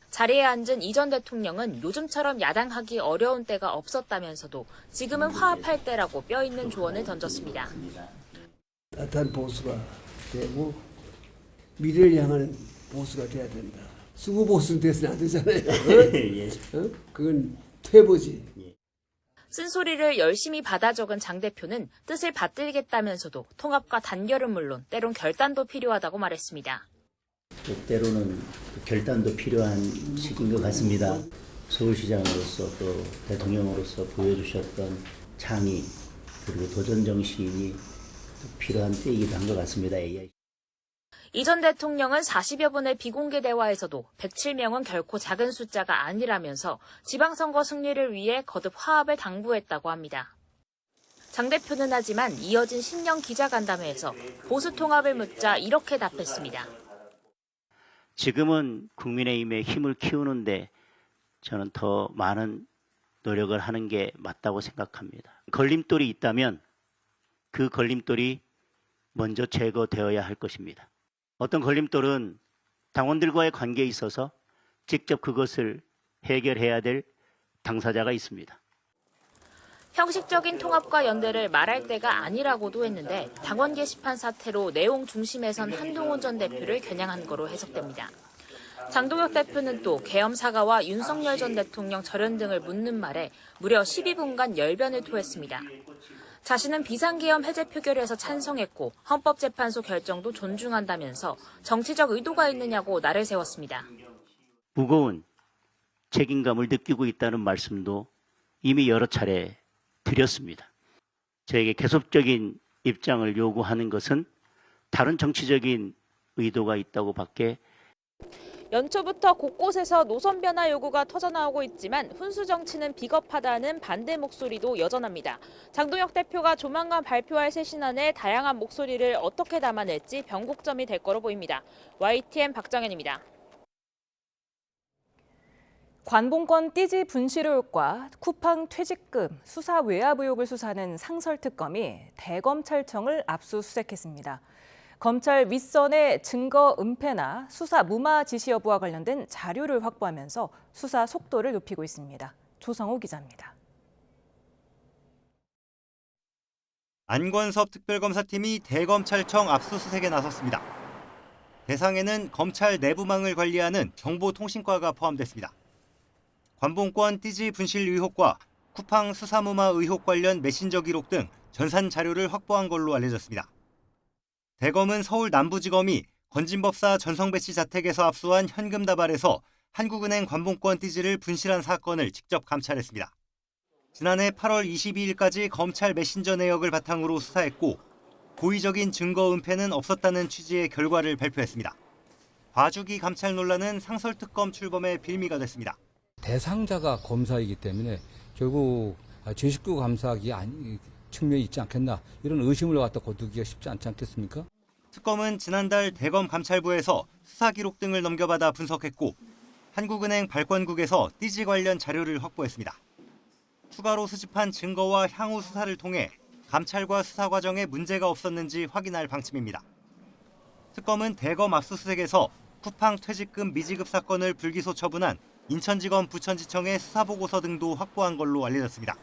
자리에 앉은 이 전 대통령은 요즘처럼 야당하기 어려운 때가 없었다면서도 지금은 화합할 때라고 뼈있는 조언을 던졌습니다. 따뜻한 보수가 되고 미래를 향하는 보수가 돼야 된다. 수구 보수는 돼서는 안 되잖아요. 그건 퇴보지. 쓴소리를 열심히 받아 적은 장 대표는 뜻을 받들겠다면서도 통합과 단결은 물론 때론 결단도 필요하다고 말했습니다. 때로는 결단도 필요한 시기인 것 같습니다. 서울시장으로서 또 대통령으로서 보여주셨던 창의 그리고 도전 정신이 필요한 때이기도 한 것 같습니다. 이 전 대통령은 40여 분의 비공개 대화에서도 107명은 결코 작은 숫자가 아니라면서 지방선거 승리를 위해 거듭 화합을 당부했다고 합니다. 장 대표는 하지만 이어진 신년 기자간담회에서 보수 통합을 묻자 이렇게 답했습니다. 지금은 국민의힘의 힘을 키우는데 저는 더 많은 노력을 하는 게 맞다고 생각합니다. 걸림돌이 있다면 그 걸림돌이 먼저 제거되어야 할 것입니다. 어떤 걸림돌은 당원들과의 관계에 있어서 직접 그것을 해결해야 될 당사자가 있습니다. 형식적인 통합과 연대를 말할 때가 아니라고도 했는데 당원 게시판 사태로 내용 중심에 선 한동훈 전 대표를 겨냥한 거로 해석됩니다. 장동혁 대표는 또 계엄 사과와 윤석열 전 대통령 절연 등을 묻는 말에 무려 12분간 열변을 토했습니다. 자신은 비상계엄 해제 표결에서 찬성했고 헌법재판소 결정도 존중한다면서 정치적 의도가 있느냐고 날을 세웠습니다. 무거운 책임감을 느끼고 있다는 말씀도 이미 여러 차례 드렸습니다. 저에게 계속적인 입장을 요구하는 것은 다른 정치적인 의도가 있다고 밖에. 연초부터 곳곳에서 노선 변화 요구가 터져나오고 있지만 훈수 정치는 비겁하다는 반대 목소리도 여전합니다. 장동혁 대표가 조만간 발표할 새 신안에 다양한 목소리를 어떻게 담아낼지 변곡점이 될 거로 보입니다. YTN 박정현입니다. 관봉권 띠지 분실 의혹과 쿠팡 퇴직금 수사 외압 의혹을 수사하는 상설특검이 대검찰청을 압수수색했습니다. 검찰 윗선의 증거 은폐나 수사 무마 지시 여부와 관련된 자료를 확보하면서 수사 속도를 높이고 있습니다. 조성호 기자입니다. 안권섭 특별검사팀이 대검찰청 압수수색에 나섰습니다. 대상에는 검찰 내부망을 관리하는 정보통신과가 포함됐습니다. 관봉권 띠지 분실 의혹과 쿠팡 수사무마 의혹 관련 메신저 기록 등 전산 자료를 확보한 걸로 알려졌습니다. 대검은 서울 남부지검이 건진법사 전성배 씨 자택에서 압수한 현금 다발에서 한국은행 관봉권 띠지를 분실한 사건을 직접 감찰했습니다. 지난해 8월 22일까지 검찰 메신저 내역을 바탕으로 수사했고 고의적인 증거 은폐는 없었다는 취지의 결과를 발표했습니다. 봐주기 감찰 논란은 상설특검 출범의 빌미가 됐습니다. 대상자가 검사이기 때문에 결국 제19 감사하기 측면이 있지 않겠나 이런 의심을 갖다 거두기가 쉽지 않지 않겠습니까? 특검은 지난달 대검 감찰부에서 수사 기록 등을 넘겨받아 분석했고 한국은행 발권국에서 띠지 관련 자료를 확보했습니다. 추가로 수집한 증거와 향후 수사를 통해 감찰과 수사 과정에 문제가 없었는지 확인할 방침입니다. 특검은 대검 압수수색에서 쿠팡 퇴직금 미지급 사건을 불기소 처분한 인천지검 부천지청의 수사보고서 등도 확보한 걸로 알려졌습니다.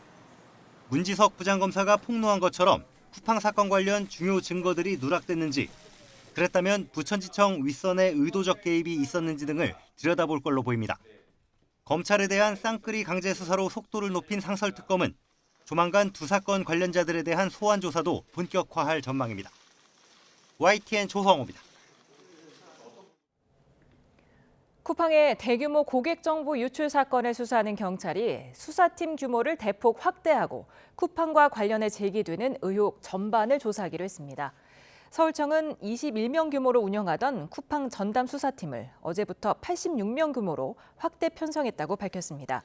문지석 부장검사가 폭로한 것처럼 쿠팡 사건 관련 중요 증거들이 누락됐는지, 그랬다면 부천지청 윗선의 의도적 개입이 있었는지 등을 들여다볼 걸로 보입니다. 검찰에 대한 쌍끌이 강제 수사로 속도를 높인 상설특검은 조만간 두 사건 관련자들에 대한 소환 조사도 본격화할 전망입니다. YTN 조성호입니다. 쿠팡의 대규모 고객 정보 유출 사건을 수사하는 경찰이 수사팀 규모를 대폭 확대하고 쿠팡과 관련해 제기되는 의혹 전반을 조사하기로 했습니다. 서울청은 21명 규모로 운영하던 쿠팡 전담 수사팀을 어제부터 86명 규모로 확대 편성했다고 밝혔습니다.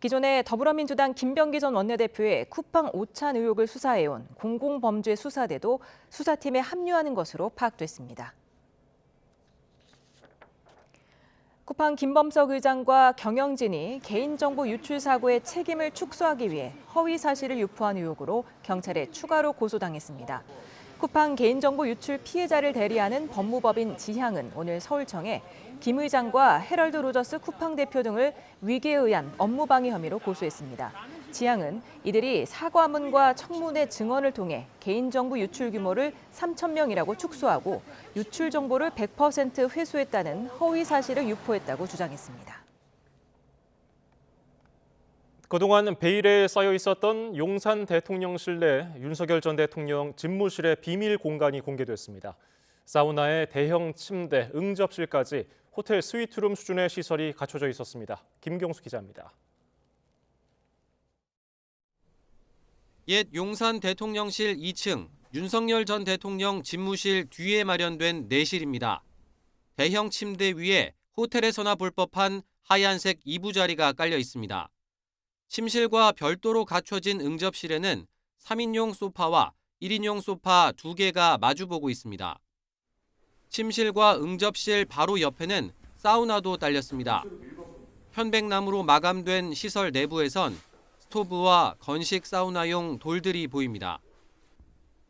기존에 더불어민주당 김병기 전 원내대표의 쿠팡 오찬 의혹을 수사해온 공공범죄 수사대도 수사팀에 합류하는 것으로 파악됐습니다. 쿠팡 김범석 의장과 경영진이 개인정보 유출 사고의 책임을 축소하기 위해 허위 사실을 유포한 의혹으로 경찰에 추가로 고소당했습니다. 쿠팡 개인정보 유출 피해자를 대리하는 법무법인 지향은 오늘 서울청에 김 의장과 헤럴드 로저스 쿠팡 대표 등을 위계에 의한 업무방해 혐의로 고소했습니다. 지향은 이들이 사과문과 청문회 증언을 통해 개인정보 유출 규모를 3,000명이라고 축소하고 유출 정보를 100% 회수했다는 허위 사실을 유포했다고 주장했습니다. 그동안 베일에 쌓여 있었던 용산 대통령실 내 윤석열 전 대통령 집무실의 비밀 공간이 공개됐습니다. 사우나에 대형 침대, 응접실까지 호텔 스위트룸 수준의 시설이 갖춰져 있었습니다. 김경수 기자입니다. 옛 용산 대통령실 2층 윤석열 전 대통령 집무실 뒤에 마련된 내실입니다. 대형 침대 위에 호텔에서나 볼 법한 하얀색 이부자리가 깔려 있습니다. 침실과 별도로 갖춰진 응접실에는 3인용 소파와 1인용 소파 2개가 마주보고 있습니다. 침실과 응접실 바로 옆에는 사우나도 딸렸습니다. 편백나무로 마감된 시설 내부에선 스토브와 건식 사우나용 돌들이 보입니다.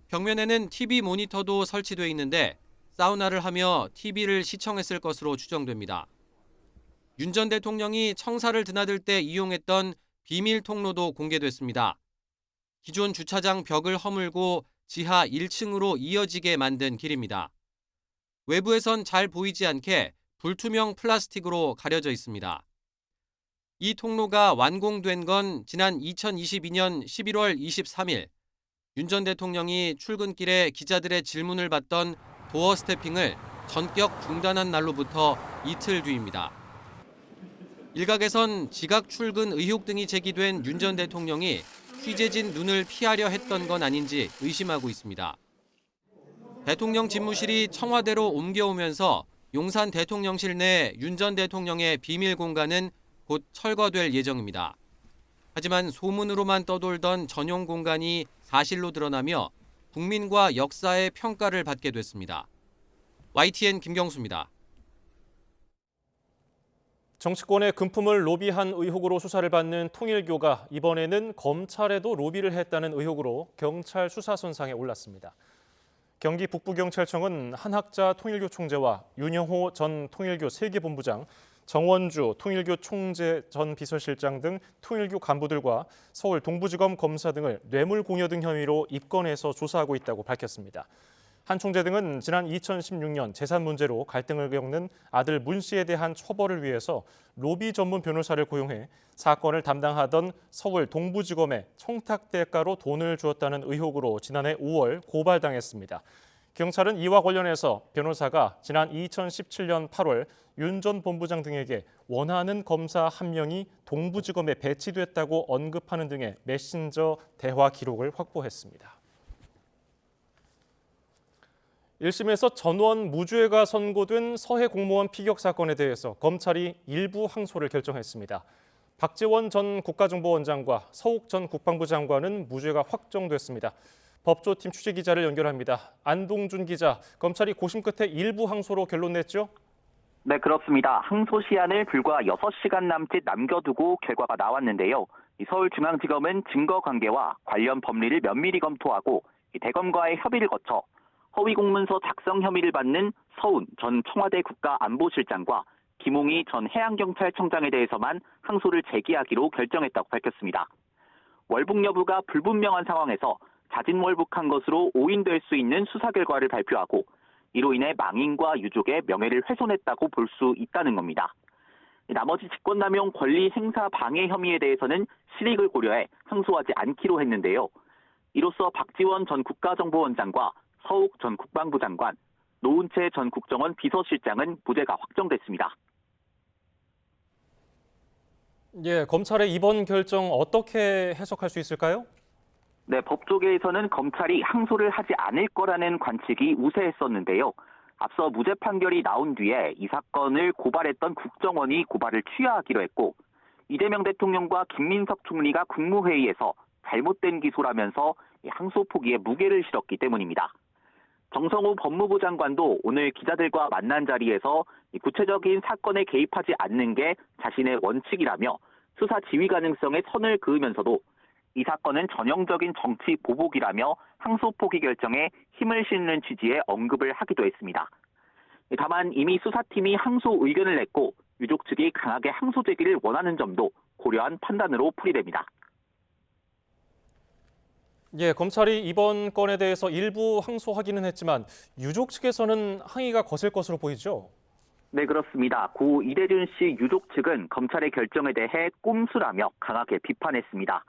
벽면에는 TV 모니터도 설치돼 있는데 사우나를 하며 TV를 시청했을 것으로 추정됩니다. 윤 전 대통령이 청사를 드나들 때 이용했던 비밀 통로도 공개됐습니다. 기존 주차장 벽을 허물고 지하 1층으로 이어지게 만든 길입니다. 외부에선 잘 보이지 않게 불투명 플라스틱으로 가려져 있습니다. 이 통로가 완공된 건 지난 2022년 11월 23일 윤 전 대통령이 출근길에 기자들의 질문을 받던 도어 스태핑을 전격 중단한 날로부터 이틀 뒤입니다. 일각에선 지각 출근 의혹 등이 제기된 윤 전 대통령이 취재진 눈을 피하려 했던 건 아닌지 의심하고 있습니다. 대통령 집무실이 청와대로 옮겨오면서 용산 대통령실 내 윤 전 대통령의 비밀 공간은 곧 철거될 예정입니다. 하지만 소문으로만 떠돌던 전용 공간이 사실로 드러나며 국민과 역사의 평가를 받게 됐습니다. YTN 김경수입니다. 정치권의 금품을 로비한 의혹으로 수사를 받는 통일교가 이번에는 검찰에도 로비를 했다는 의혹으로 경찰 수사선상에 올랐습니다. 경기 북부경찰청은 한학자 통일교 총재와 윤영호 전 통일교 세계본부장, 정원주 통일교 총재 전 비서실장 등 통일교 간부들과 서울 동부지검 검사 등을 뇌물공여 등 혐의로 입건해서 조사하고 있다고 밝혔습니다. 한 총재 등은 지난 2016년 재산 문제로 갈등을 겪는 아들 문 씨에 대한 처벌을 위해서 로비 전문 변호사를 고용해 사건을 담당하던 서울 동부지검에 청탁 대가로 돈을 주었다는 의혹으로 지난해 5월 고발당했습니다. 경찰은 이와 관련해서 변호사가 지난 2017년 8월 윤 전 본부장 등에게 원하는 검사 한 명이 동부지검에 배치됐다고 언급하는 등의 메신저 대화 기록을 확보했습니다. 1심에서 전원 무죄가 선고된 서해 공무원 피격 사건에 대해서 검찰이 일부 항소를 결정했습니다. 박지원 전 국가정보원장과 서욱 전 국방부 장관은 무죄가 확정됐습니다. 법조팀 취재기자를 연결합니다. 안동준 기자, 검찰이 고심 끝에 일부 항소로 결론 냈죠? 네, 그렇습니다. 항소 시한을 불과 6시간 남짓 남겨두고 결과가 나왔는데요. 서울중앙지검은 증거 관계와 관련 법리를 면밀히 검토하고 대검과의 협의를 거쳐 허위공문서 작성 혐의를 받는 서훈 전 청와대 국가안보실장과 김홍희 전 해양경찰청장에 대해서만 항소를 제기하기로 결정했다고 밝혔습니다. 월북 여부가 불분명한 상황에서 자진월북한 것으로 오인될 수 있는 수사 결과를 발표하고 이로 인해 망인과 유족의 명예를 훼손했다고 볼 수 있다는 겁니다. 나머지 직권남용 권리 행사 방해 혐의에 대해서는 실익을 고려해 항소하지 않기로 했는데요. 이로써 박지원 전 국가정보원장과 서욱 전 국방부 장관, 노은채 전 국정원 비서실장은 무죄가 확정됐습니다. 예, 검찰의 이번 결정 어떻게 해석할 수 있을까요? 네, 법조계에서는 검찰이 항소를 하지 않을 거라는 관측이 우세했었는데요. 앞서 무죄 판결이 나온 뒤에 이 사건을 고발했던 국정원이 고발을 취하하기로 했고 이재명 대통령과 김민석 총리가 국무회의에서 잘못된 기소라면서 항소 포기에 무게를 실었기 때문입니다. 정성호 법무부 장관도 오늘 기자들과 만난 자리에서 구체적인 사건에 개입하지 않는 게 자신의 원칙이라며 수사 지휘 가능성에 선을 그으면서도 이 사건은 전형적인 정치 보복이라며 항소 포기 결정에 힘을 실는 취지의 언급을 하기도 했습니다. 다만 이미 수사팀이 항소 의견을 냈고 유족 측이 강하게 항소 제기를 원하는 점도 고려한 판단으로 풀이됩니다. 예, 검찰이 이번 건에 대해서 일부 항소하기는 했지만 유족 측에서는 항의가 거셀 것으로 보이죠? 네, 그렇습니다. 고 이대준 씨 유족 측은 검찰의 결정에 대해 꼼수라며 강하게 비판했습니다.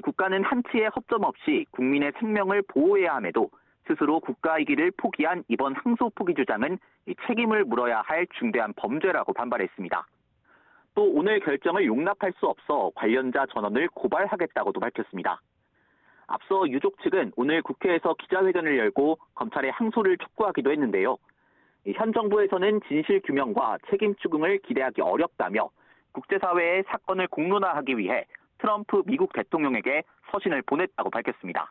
국가는 한치의 허점 없이 국민의 생명을 보호해야 함에도 스스로 국가이기를 포기한 이번 항소 포기 주장은 책임을 물어야 할 중대한 범죄라고 반발했습니다. 또 오늘 결정을 용납할 수 없어 관련자 전원을 고발하겠다고도 밝혔습니다. 앞서 유족 측은 오늘 국회에서 기자회견을 열고 검찰의 항소를 촉구하기도 했는데요. 현 정부에서는 진실 규명과 책임 추궁을 기대하기 어렵다며 국제사회에 사건을 공론화하기 위해 트럼프 미국 대통령에게 서신을 보냈다고 밝혔습니다.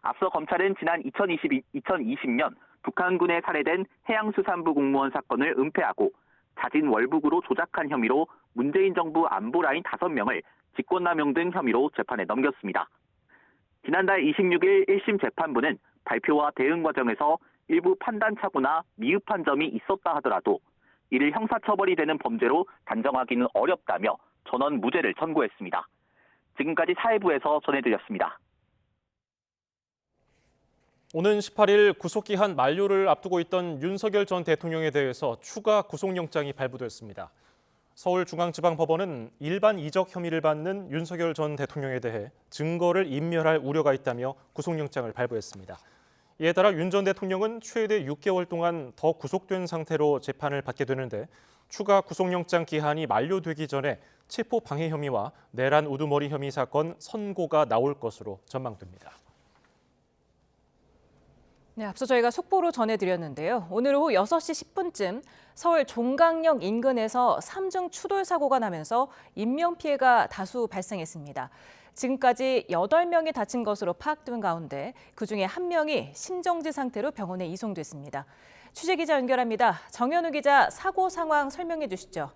앞서 검찰은 지난 2020년 북한군에 살해된 해양수산부 공무원 사건을 은폐하고 자진 월북으로 조작한 혐의로 문재인 정부 안보라인 5명을 직권남용 등 혐의로 재판에 넘겼습니다. 지난달 26일 1심 재판부는 발표와 대응 과정에서 일부 판단 착오나 미흡한 점이 있었다 하더라도 이를 형사처벌이 되는 범죄로 단정하기는 어렵다며 전원 무죄를 선고했습니다. 지금까지 사회부에서 전해드렸습니다. 오는 18일 구속기한 만료를 앞두고 있던 윤석열 전 대통령에 대해서 추가 구속영장이 발부됐습니다. 서울중앙지방법원은 일반 이적 혐의를 받는 윤석열 전 대통령에 대해 증거를 인멸할 우려가 있다며 구속영장을 발부했습니다. 이에 따라 윤 전 대통령은 최대 6개월 동안 더 구속된 상태로 재판을 받게 되는데 추가 구속영장 기한이 만료되기 전에 체포 방해 혐의와 내란 우두머리 혐의 사건 선고가 나올 것으로 전망됩니다. 네, 앞서 저희가 속보로 전해드렸는데요. 오늘 오후 6시 10분쯤 서울 종강역 인근에서 3중 추돌 사고가 나면서 인명피해가 다수 발생했습니다. 지금까지 8명이 다친 것으로 파악된 가운데 그중에 1명이 심정지 상태로 병원에 이송됐습니다. 취재기자 연결합니다. 정현우 기자, 사고 상황 설명해 주시죠.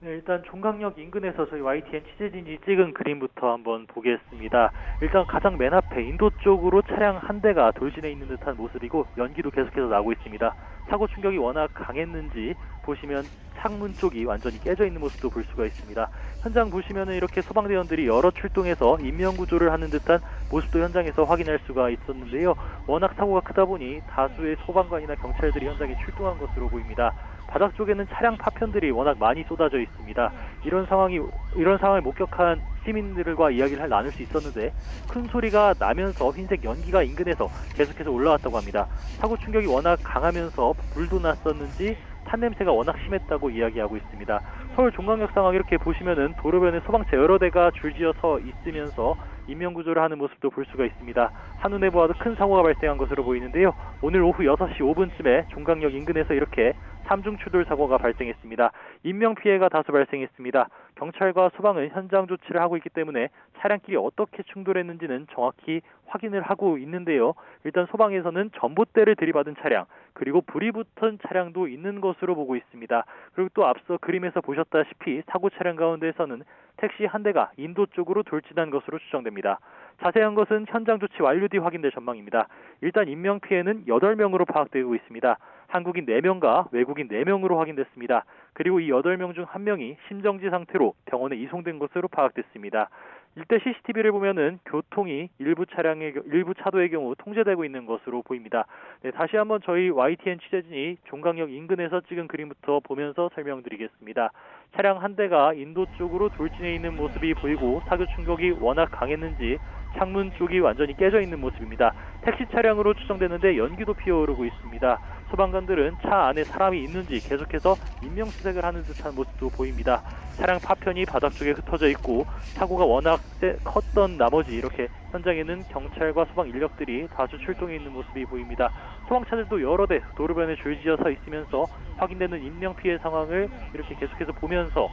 네, 일단 종강역 인근에서 저희 YTN 취재진이 찍은 그림부터 한번 보겠습니다. 일단 가장 맨 앞에 인도 쪽으로 차량 한 대가 돌진해 있는 듯한 모습이고 연기도 계속해서 나고 있습니다. 사고 충격이 워낙 강했는지 보시면 창문 쪽이 완전히 깨져 있는 모습도 볼 수가 있습니다. 현장 보시면은 이렇게 소방대원들이 여러 출동해서 인명구조를 하는 듯한 모습도 현장에서 확인할 수가 있었는데요. 워낙 사고가 크다 보니 다수의 소방관이나 경찰들이 현장에 출동한 것으로 보입니다. 바닥 쪽에는 차량 파편들이 워낙 많이 쏟아져 있습니다. 이런 상황을 목격한 시민들과 이야기를 나눌 수 있었는데 큰 소리가 나면서 흰색 연기가 인근에서 계속해서 올라왔다고 합니다. 사고 충격이 워낙 강하면서 불도 났었는지 탄 냄새가 워낙 심했다고 이야기하고 있습니다. 서울 종강역 상황 이렇게 보시면은 도로변에 소방차 여러 대가 줄지어 서 있으면서 인명구조를 하는 모습도 볼 수가 있습니다. 한눈에 보아도 큰 사고가 발생한 것으로 보이는데요. 오늘 오후 6시 5분쯤에 종강역 인근에서 이렇게 3중 추돌 사고가 발생했습니다. 인명피해가 다수 발생했습니다. 경찰과 소방은 현장 조치를 하고 있기 때문에 차량끼리 어떻게 충돌했는지는 정확히 확인을 하고 있는데요. 일단 소방에서는 전봇대를 들이받은 차량, 그리고 불이 붙은 차량도 있는 것으로 보고 있습니다. 그리고 또 앞서 그림에서 보셨다시피 사고 차량 가운데에서는 택시 한 대가 인도 쪽으로 돌진한 것으로 추정됩니다. 자세한 것은 현장 조치 완료 뒤 확인될 전망입니다. 일단 인명피해는 8명으로 파악되고 있습니다. 한국인 4명과 외국인 4명으로 확인됐습니다. 그리고 이 8명 중 1명이 심정지 상태로 병원에 이송된 것으로 파악됐습니다. 이때 CCTV를 보면은 교통이 일부 차도의 경우 통제되고 있는 것으로 보입니다. 네, 다시 한번 저희 YTN 취재진이 종강역 인근에서 찍은 그림부터 보면서 설명드리겠습니다. 차량 한 대가 인도 쪽으로 돌진해 있는 모습이 보이고 사교 충격이 워낙 강했는지 창문 쪽이 완전히 깨져 있는 모습입니다. 택시 차량으로 추정되는데 연기도 피어오르고 있습니다. 소방관들은 차 안에 사람이 있는지 계속해서 인명수색을 하는 듯한 모습도 보입니다. 차량 파편이 바닥 쪽에 흩어져 있고 사고가 워낙 컸던 나머지 이렇게 현장에는 경찰과 소방 인력들이 다수 출동해 있는 모습이 보입니다. 소방차들도 여러 대 도로변에 줄지어서 있으면서 확인되는 인명피해 상황을 이렇게 계속해서 보면서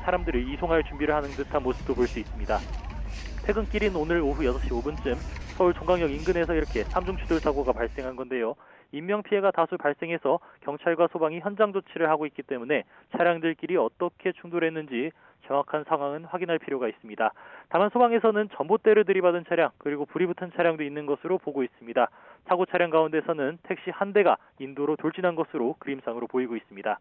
사람들을 이송할 준비를 하는 듯한 모습도 볼 수 있습니다. 퇴근길인 오늘 오후 6시 5분쯤 서울 종강역 인근에서 이렇게 3중 추돌 사고가 발생한 건데요. 인명피해가 다수 발생해서 경찰과 소방이 현장 조치를 하고 있기 때문에 차량들끼리 어떻게 충돌했는지 정확한 상황은 확인할 필요가 있습니다. 다만 소방에서는 전봇대를 들이받은 차량 그리고 불이 붙은 차량도 있는 것으로 보고 있습니다. 사고 차량 가운데서는 택시 한 대가 인도로 돌진한 것으로 그림상으로 보이고 있습니다.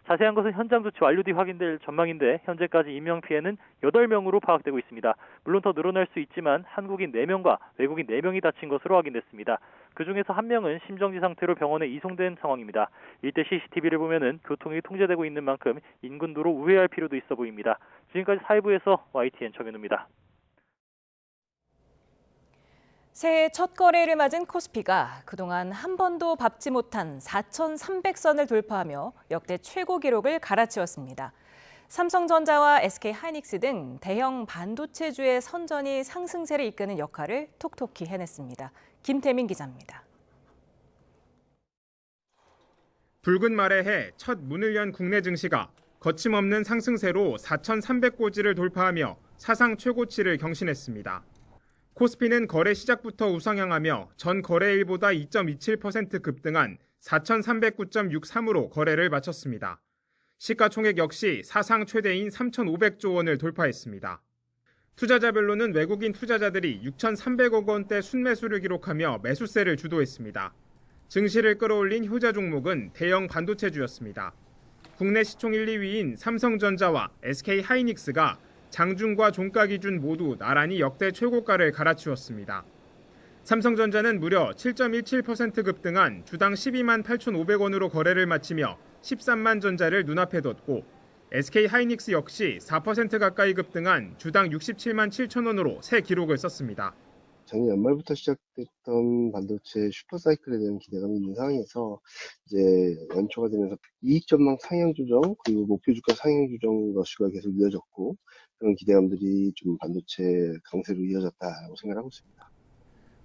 자세한 것은 현장 조치 완료 뒤 확인될 전망인데 현재까지 인명피해는 8명으로 파악되고 있습니다. 물론 더 늘어날 수 있지만 한국인 4명과 외국인 4명이 다친 것으로 확인됐습니다. 그중에서 1명은 심정지 상태로 병원에 이송된 상황입니다. 이때 CCTV를 보면은 교통이 통제되고 있는 만큼 인근도로 우회할 필요도 있어 보입니다. 지금까지 사회부에서 YTN 정현우입니다. 새해 첫 거래를 맞은 코스피가 그동안 한 번도 밟지 못한 4,300선을 돌파하며 역대 최고 기록을 갈아치웠습니다. 삼성전자와 SK하이닉스 등 대형 반도체주의 선전이 상승세를 이끄는 역할을 톡톡히 해냈습니다. 김태민 기자입니다. 붉은 말의 해 첫 문을 연 국내 증시가 거침없는 상승세로 4,300고지를 돌파하며 사상 최고치를 경신했습니다. 코스피는 거래 시작부터 우상향하며 전 거래일보다 2.27% 급등한 4,309.63으로 거래를 마쳤습니다. 시가총액 역시 사상 최대인 3,500조 원을 돌파했습니다. 투자자별로는 외국인 투자자들이 6,300억 원대 순매수를 기록하며 매수세를 주도했습니다. 증시를 끌어올린 효자 종목은 대형 반도체주였습니다. 국내 시총 1, 2위인 삼성전자와 SK하이닉스가 장중과 종가 기준 모두 나란히 역대 최고가를 갈아치웠습니다. 삼성전자는 무려 7.17% 급등한 주당 12만 8,500원으로 거래를 마치며 13만 전자를 눈앞에 뒀고 SK하이닉스 역시 4% 가까이 급등한 주당 67만 7천원으로 새 기록을 썼습니다. 작년 연말부터 시작됐던 반도체 슈퍼사이클에 대한 기대감이 있는 상황에서 이제 연초가 되면서 이익 전망 상향 조정 그리고 목표 주가 상향 조정 러시가 계속 이어졌고 그런 기대감들이 좀 반도체 강세로 이어졌다고 생각하고 있습니다.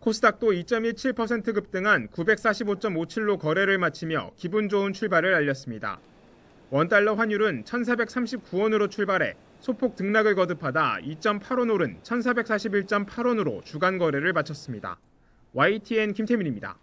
코스닥도 2.17% 급등한 945.57로 거래를 마치며 기분 좋은 출발을 알렸습니다. 원달러 환율은 1,439원으로 출발해 소폭 등락을 거듭하다 2.8원 오른 1,441.8원으로 주간 거래를 마쳤습니다. YTN 김태민입니다.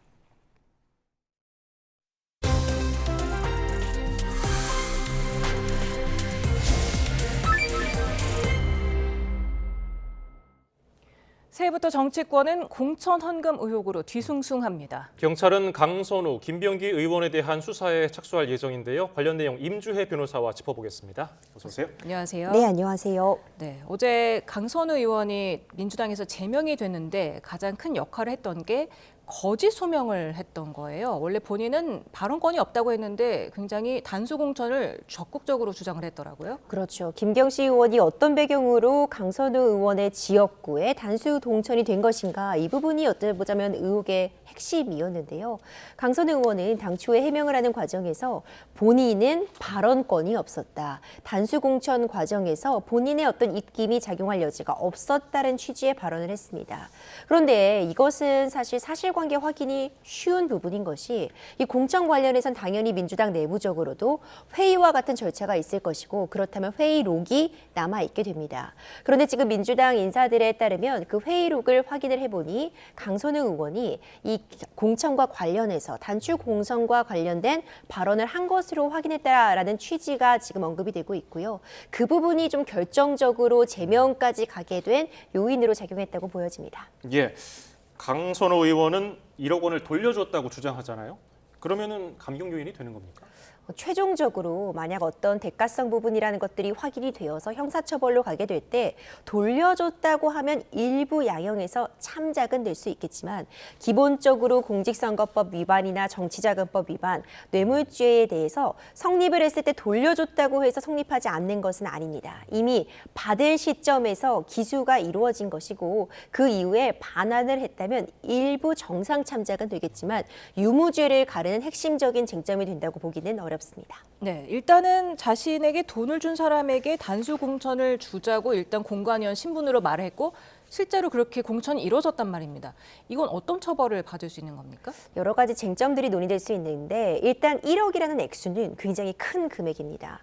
새해부터 정치권은 공천 헌금 의혹으로 뒤숭숭합니다. 경찰은 강선우, 김병기 의원에 대한 수사에 착수할 예정인데요. 관련 내용 임주혜 변호사와 짚어보겠습니다. 어서 오세요. 안녕하세요. 네, 안녕하세요. 네, 어제 강선우 의원이 민주당에서 제명이 됐는데 가장 큰 역할을 했던 게 거짓 소명을 했던 거예요. 원래 본인은 발언권이 없다고 했는데 굉장히 단수 공천을 적극적으로 주장을 했더라고요. 그렇죠. 김경식 의원이 어떤 배경으로 강선우 의원의 지역구에 단수 동천이 된 것인가, 이 부분이 어쩌보자면 의혹의 핵심이었는데요. 강선우 의원은 당초에 해명을 하는 과정에서 본인은 발언권이 없었다, 단수 공천 과정에서 본인의 어떤 입김이 작용할 여지가 없었다는 취지의 발언을 했습니다. 그런데 이것은 사실 사실관계 확인이 쉬운 부분인 것이, 이 공천 관련해선 당연히 민주당 내부적으로도 회의와 같은 절차가 있을 것이고, 그렇다면 회의록이 남아있게 됩니다. 그런데 지금 민주당 인사들에 따르면 그 회의록을 확인을 해보니 강선우 의원이 이 공천과 관련해서 단추 공천과 관련된 발언을 한 것으로 확인했다라는 취지가 지금 언급이 되고 있고요. 그 부분이 좀 결정적으로 제명까지 가게 된 요인으로 작용했다고 보여집니다. 예, 강선호 의원은 1억 원을 돌려줬다고 주장하잖아요. 그러면은 감경 요인이 되는 겁니까? 최종적으로 만약 어떤 대가성 부분이라는 것들이 확인이 되어서 형사처벌로 가게 될 때 돌려줬다고 하면 일부 양형에서 참작은 될 수 있겠지만, 기본적으로 공직선거법 위반이나 정치자금법 위반, 뇌물죄에 대해서 성립을 했을 때 돌려줬다고 해서 성립하지 않는 것은 아닙니다. 이미 받을 시점에서 기수가 이루어진 것이고, 그 이후에 반환을 했다면 일부 정상 참작은 되겠지만 유무죄를 가르는 핵심적인 쟁점이 된다고 보기는 어렵습니다. 네, 일단은 자신에게 돈을 준 사람에게 단수 공천을 주자고 일단 공관위원 신분으로 말을 했고, 실제로 그렇게 공천이 이루어졌단 말입니다. 이건 어떤 처벌을 받을 수 있는 겁니까? 여러 가지 쟁점들이 논의될 수 있는데, 일단 1억이라는 액수는 굉장히 큰 금액입니다.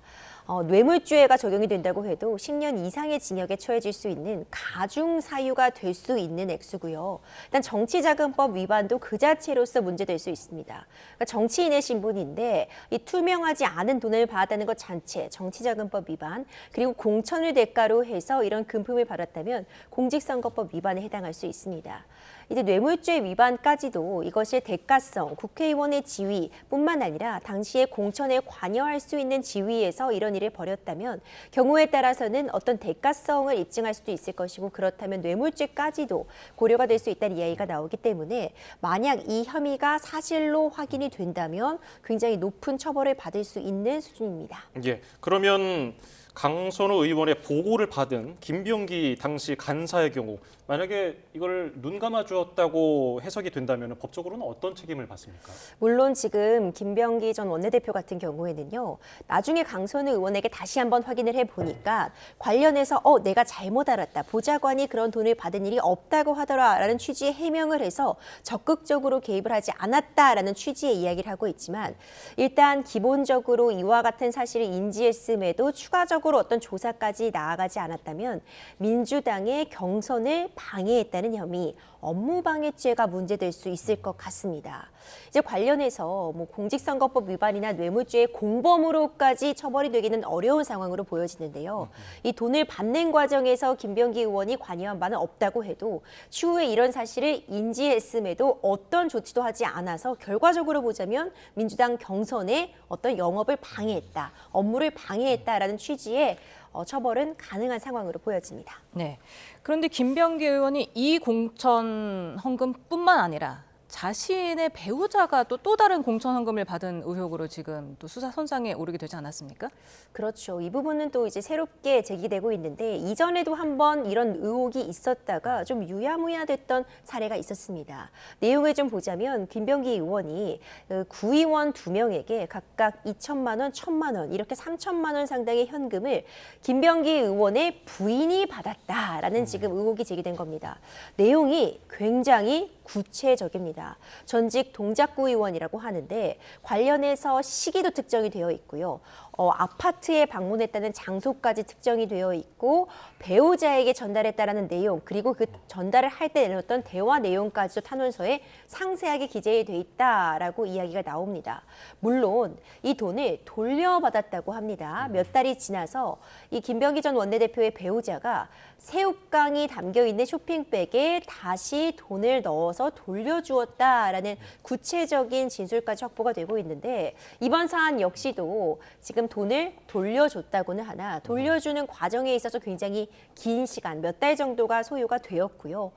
뇌물죄가 적용이 된다고 해도 10년 이상의 징역에 처해질 수 있는 가중 사유가 될 수 있는 액수고요. 일단 정치자금법 위반도 그 자체로서 문제될 수 있습니다. 그러니까 정치인의 신분인데 이 투명하지 않은 돈을 받았다는 것 자체, 정치자금법 위반, 그리고 공천을 대가로 해서 이런 금품을 받았다면 공직선거법 위반에 해당할 수 있습니다. 이제 뇌물죄 위반까지도 이것의 대가성, 국회의원의 지위뿐만 아니라 당시에 공천에 관여할 수 있는 지위에서 이런 일을 벌였다면 경우에 따라서는 어떤 대가성을 입증할 수도 있을 것이고, 그렇다면 뇌물죄까지도 고려가 될 수 있다는 이야기가 나오기 때문에 만약 이 혐의가 사실로 확인이 된다면 굉장히 높은 처벌을 받을 수 있는 수준입니다. 예, 그러면 강선호 의원의 보고를 받은 김병기 당시 간사의 경우 만약에 이걸 눈 감아 주었다고 해석이 된다면 법적으로는 어떤 책임을 받습니까? 물론 지금 김병기 전 원내대표 같은 경우에는요, 나중에 강선우 의원에게 다시 한번 확인을 해보니까 관련해서 내가 잘못 알았다, 보좌관이 그런 돈을 받은 일이 없다고 하더라라는 취지의 해명을 해서 적극적으로 개입을 하지 않았다라는 취지의 이야기를 하고 있지만, 일단 기본적으로 이와 같은 사실을 인지했음에도 추가적으로 어떤 조사까지 나아가지 않았다면 민주당의 경선을 방해했다는 혐의, 업무방해죄가 문제될 수 있을 것 같습니다. 이제 관련해서 공직선거법 위반이나 뇌물죄의 공범으로까지 처벌이 되기는 어려운 상황으로 보여지는데요. 이 돈을 받는 과정에서 김병기 의원이 관여한 바는 없다고 해도 추후에 이런 사실을 인지했음에도 어떤 조치도 하지 않아서 결과적으로 보자면 민주당 경선에 어떤 영업을 방해했다, 업무를 방해했다라는 취지의 처벌은 가능한 상황으로 보여집니다. 네. 그런데 김병기 의원이 이 공천 헌금뿐만 아니라 자신의 배우자가 또 다른 공천 헌금을 받은 의혹으로 지금 또 수사 선상에 오르게 되지 않았습니까? 그렇죠. 이 부분은 또 이제 새롭게 제기되고 있는데, 이전에도 한번 이런 의혹이 있었다가 좀 유야무야됐던 사례가 있었습니다. 내용을 좀 보자면 김병기 의원이 구의원 2명에게 각각 2천만 원, 1천만 원 이렇게 3천만 원 상당의 현금을 김병기 의원의 부인이 받았다라는 지금 의혹이 제기된 겁니다. 내용이 굉장히 구체적입니다. 전직 동작구 의원이라고 하는데 관련해서 시기도 특정이 되어 있고요. 아파트에 방문했다는 장소까지 특정이 되어 있고, 배우자에게 전달했다라는 내용, 그리고 그 전달을 할 때 내놓았던 대화 내용까지도 탄원서에 상세하게 기재돼 있다라고 이야기가 나옵니다. 물론 이 돈을 돌려받았다고 합니다. 몇 달이 지나서 이 김병기 전 원내대표의 배우자가 새우깡이 담겨있는 쇼핑백에 다시 돈을 넣어서 돌려주었다라는 구체적인 진술까지 확보가 되고 있는데, 이번 사안 역시도 지금 돈을 돌려줬다고는 하나 돌려주는 과정에 있어서 굉장히 긴 시간, 몇 달 정도가 소요가 되었고요.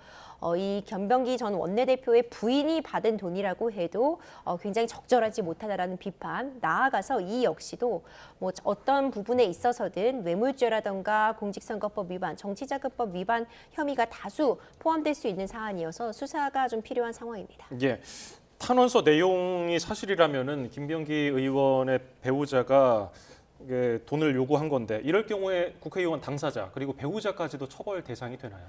이 김병기 전 원내대표의 부인이 받은 돈이라고 해도 굉장히 적절하지 못하다라는 비판, 나아가서 이 역시도 뭐 어떤 부분에 있어서든 뇌물죄라던가 공직선거법 위반, 정치자금법 위반 혐의가 다수 포함될 수 있는 사안이어서 수사가 좀 필요한 상황입니다. 예. 탄원서 내용이 사실이라면은 김병기 의원의 배우자가 이게 돈을 요구한 건데 이럴 경우에 국회의원 당사자 그리고 배우자까지도 처벌 대상이 되나요?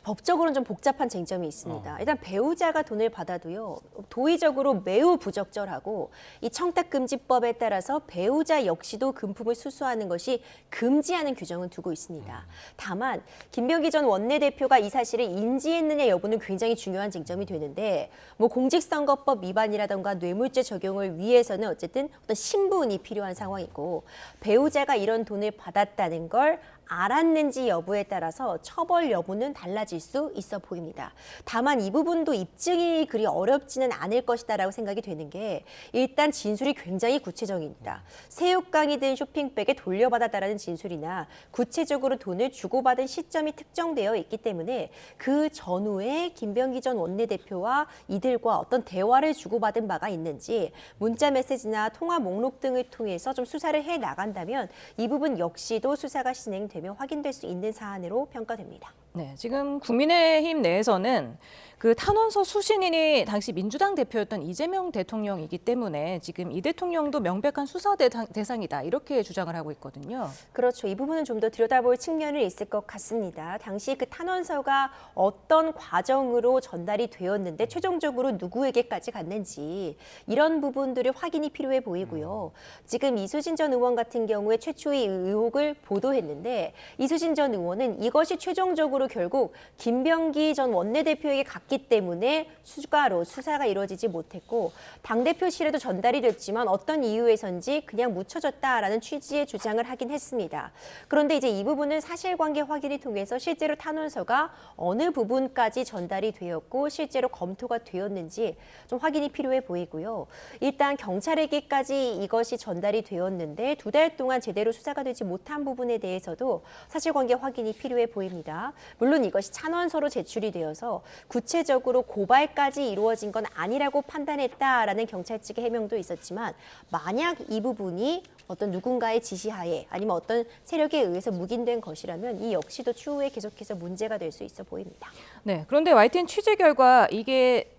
법적으로는 좀 복잡한 쟁점이 있습니다. 일단 배우자가 돈을 받아도요, 도의적으로 매우 부적절하고 이 청탁금지법에 따라서 배우자 역시도 금품을 수수하는 것이 금지하는 규정은 두고 있습니다. 다만 김병기 전 원내대표가 이 사실을 인지했느냐 여부는 굉장히 중요한 쟁점이 되는데 뭐 공직선거법 위반이라던가 뇌물죄 적용을 위해서는 어쨌든 어떤 신분이 필요한 상황이고 배우자가 이런 돈을 받았다는 걸 알았는지 여부에 따라서 처벌 여부는 달라질 수 있어 보입니다. 다만 이 부분도 입증이 그리 어렵지는 않을 것이다라고 생각이 되는 게 일단 진술이 굉장히 구체적입니다. 새우깡이 든 쇼핑백에 돌려받았다라는 진술이나 구체적으로 돈을 주고받은 시점이 특정되어 있기 때문에 그 전후에 김병기 전 원내대표와 이들과 어떤 대화를 주고받은 바가 있는지 문자 메시지나 통화 목록 등을 통해서 좀 수사를 해 나간다면 이 부분 역시도 수사가 진행되면 확인될 수 있는 사안으로 평가됩니다. 네, 지금 국민의힘 내에서는 그 탄원서 수신인이 당시 민주당 대표였던 이재명 대통령이기 때문에 지금 이 대통령도 명백한 수사 대상이다 이렇게 주장을 하고 있거든요. 그렇죠. 이 부분은 좀 더 들여다볼 측면이 있을 것 같습니다. 당시 그 탄원서가 어떤 과정으로 전달이 되었는데 최종적으로 누구에게까지 갔는지 이런 부분들이 확인이 필요해 보이고요. 지금 이수진 전 의원 같은 경우에 최초의 의혹을 보도했는데 이수진 전 의원은 이것이 최종적으로 결국 김병기 전 원내대표에게 갔기 때문에 추가로 수사가 이루어지지 못했고 당대표실에도 전달이 됐지만 어떤 이유에선지 그냥 묻혀졌다라는 취지의 주장을 하긴 했습니다. 그런데 이제 이 부분은 사실관계 확인을 통해서 실제로 탄원서가 어느 부분까지 전달이 되었고 실제로 검토가 되었는지 좀 확인이 필요해 보이고요. 일단 경찰에게까지 이것이 전달이 되었는데 2달 동안 제대로 수사가 되지 못한 부분에 대해서도 사실관계 확인이 필요해 보입니다. 물론 이것이 탄원서로 제출이 되어서 구체적으로 고발까지 이루어진 건 아니라고 판단했다라는 경찰 측의 해명도 있었지만 만약 이 부분이 어떤 누군가의 지시하에 아니면 어떤 세력에 의해서 묵인된 것이라면 이 역시도 추후에 계속해서 문제가 될 수 있어 보입니다. 네, 그런데 YTN 취재 결과 이게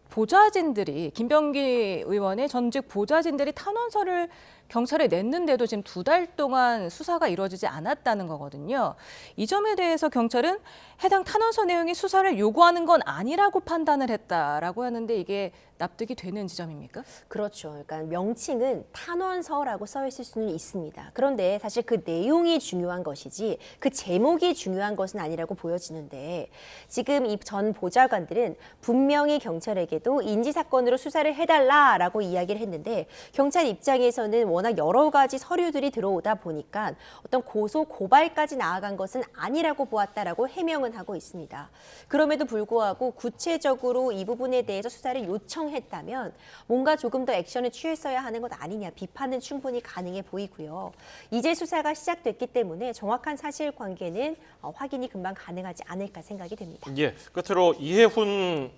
보좌진들이 김병기 의원의 전직 보좌진들이 탄원서를 경찰에 냈는데도 지금 2달 동안 수사가 이루어지지 않았다는 거거든요. 이 점에 대해서 경찰은 해당 탄원서 내용이 수사를 요구하는 건 아니라고 판단을 했다라고 하는데 이게 납득이 되는 지점입니까? 그렇죠. 그러니까 명칭은 탄원서라고 써 있을 수는 있습니다. 그런데 사실 그 내용이 중요한 것이지 그 제목이 중요한 것은 아니라고 보여지는데 지금 이 전 보좌관들은 분명히 경찰에게도 인지사건으로 수사를 해달라라고 이야기를 했는데 경찰 입장에서는 워낙 여러 가지 서류들이 들어오다 보니까 어떤 고소, 고발까지 나아간 것은 아니라고 보았다라고 해명은 하고 있습니다. 그럼에도 불구하고 구체적으로 이 부분에 대해서 수사를 요청했다면 뭔가 조금 더 액션을 취했어야 하는 것 아니냐 비판은 충분히 가능해 보이고요. 이제 수사가 시작됐기 때문에 정확한 사실관계는 확인이 금방 가능하지 않을까 생각이 됩니다. 예, 끝으로 이해훈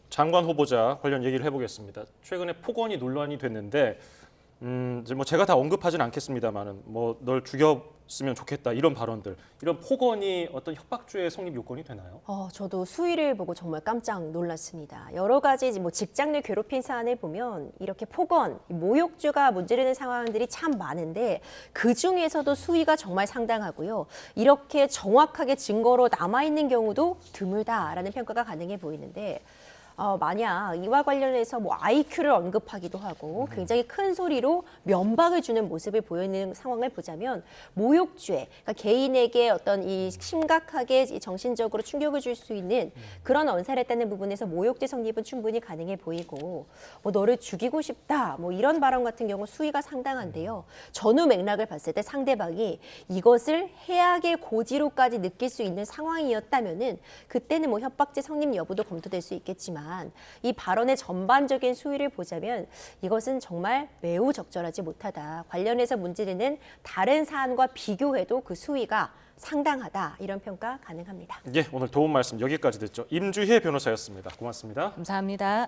장관 후보자 관련 얘기를 해보겠습니다. 최근에 폭언이 논란이 됐는데 이제 뭐 제가 다 언급하진 않겠습니다만은 뭐 널 죽였으면 좋겠다 이런 발언들, 이런 폭언이 어떤 협박죄의 성립 요건이 되나요? 저도 수위를 보고 정말 깜짝 놀랐습니다. 여러 가지 뭐 직장 내 괴롭힌 사안을 보면 이렇게 폭언, 모욕죄가 문제되는 상황들이 참 많은데 그 중에서도 수위가 정말 상당하고요. 이렇게 정확하게 증거로 남아있는 경우도 드물다라는 평가가 가능해 보이는데 만약 이와 관련해서 뭐 IQ를 언급하기도 하고 굉장히 큰 소리로 면박을 주는 모습을 보이는 상황을 보자면 모욕죄, 그러니까 개인에게 어떤 이 심각하게 정신적으로 충격을 줄 수 있는 그런 언사를 했다는 부분에서 모욕죄 성립은 충분히 가능해 보이고 뭐 너를 죽이고 싶다 뭐 이런 발언 같은 경우 수위가 상당한데요. 전후 맥락을 봤을 때 상대방이 이것을 해악의 고지로까지 느낄 수 있는 상황이었다면은 그때는 뭐 협박죄 성립 여부도 검토될 수 있겠지만 이 발언의 전반적인 수위를 보자면 이것은 정말 매우 적절하지 못하다. 관련해서 문제되는 다른 사안과 비교해도 그 수위가 상당하다 이런 평가 가능합니다. 예, 오늘 도움 말씀 여기까지 듣죠. 임주혜 변호사였습니다. 고맙습니다. 감사합니다.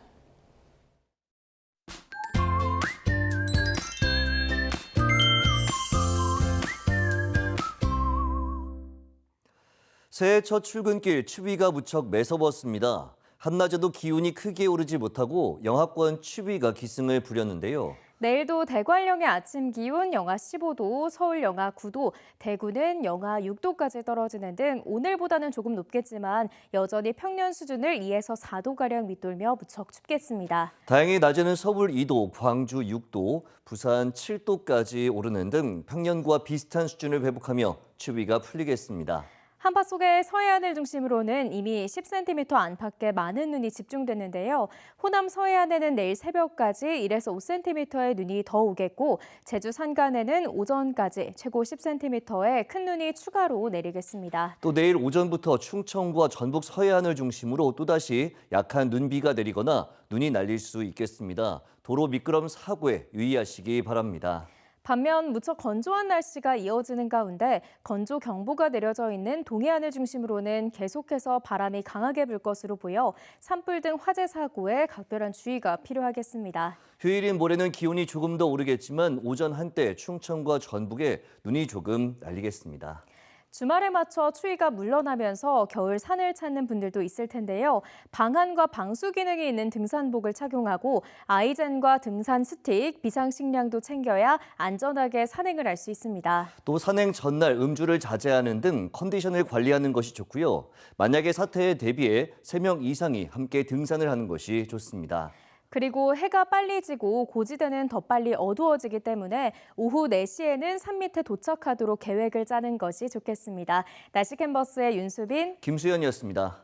새해 첫 출근길 추위가 무척 매서웠습니다. 한낮에도 기온이 크게 오르지 못하고 영하권 추위가 기승을 부렸는데요. 내일도 대관령의 아침 기온 영하 15도, 서울 영하 9도, 대구는 영하 6도까지 떨어지는 등 오늘보다는 조금 높겠지만 여전히 평년 수준을 2에서 4도가량 밑돌며 무척 춥겠습니다. 다행히 낮에는 서울 2도, 광주 6도, 부산 7도까지 오르는 등 평년과 비슷한 수준을 회복하며 추위가 풀리겠습니다. 한파 속에 서해안을 중심으로는 이미 10cm 안팎의 많은 눈이 집중됐는데요. 호남 서해안에는 내일 새벽까지 1에서 5cm의 눈이 더 오겠고 제주 산간에는 오전까지 최고 10cm의 큰 눈이 추가로 내리겠습니다. 또 내일 오전부터 충청과 전북 서해안을 중심으로 또다시 약한 눈비가 내리거나 눈이 날릴 수 있겠습니다. 도로 미끄럼 사고에 유의하시기 바랍니다. 반면 무척 건조한 날씨가 이어지는 가운데 건조경보가 내려져 있는 동해안을 중심으로는 계속해서 바람이 강하게 불 것으로 보여 산불 등 화재 사고에 각별한 주의가 필요하겠습니다. 휴일인 모레는 기온이 조금 더 오르겠지만 오전 한때 충청과 전북에 눈이 조금 날리겠습니다. 주말에 맞춰 추위가 물러나면서 겨울 산을 찾는 분들도 있을 텐데요. 방한과 방수 기능이 있는 등산복을 착용하고 아이젠과 등산 스틱, 비상식량도 챙겨야 안전하게 산행을 할 수 있습니다. 또 산행 전날 음주를 자제하는 등 컨디션을 관리하는 것이 좋고요. 만약에 사태에 대비해 3명 이상이 함께 등산을 하는 것이 좋습니다. 그리고 해가 빨리 지고 고지대는 더 빨리 어두워지기 때문에 오후 4시에는 산 밑에 도착하도록 계획을 짜는 것이 좋겠습니다. 날씨 캔버스의 윤수빈, 김수현이었습니다.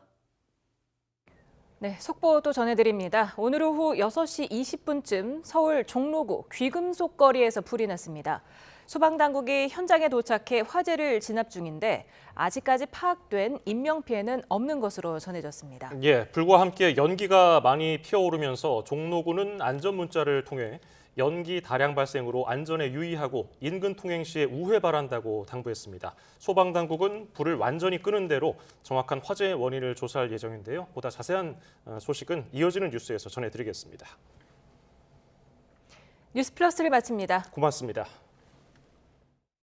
네, 속보 또 전해드립니다. 오늘 오후 6시 20분쯤 서울 종로구 귀금속 거리에서 불이 났습니다. 소방당국이 현장에 도착해 화재를 진압 중인데 아직까지 파악된 인명피해는 없는 것으로 전해졌습니다. 예, 불과 함께 연기가 많이 피어오르면서 종로구는 안전문자를 통해 연기 다량 발생으로 안전에 유의하고 인근 통행 시에 우회 바란다고 당부했습니다. 소방당국은 불을 완전히 끄는 대로 정확한 화재 원인을 조사할 예정인데요. 보다 자세한 소식은 이어지는 뉴스에서 전해드리겠습니다. 뉴스 플러스를 마칩니다. 고맙습니다.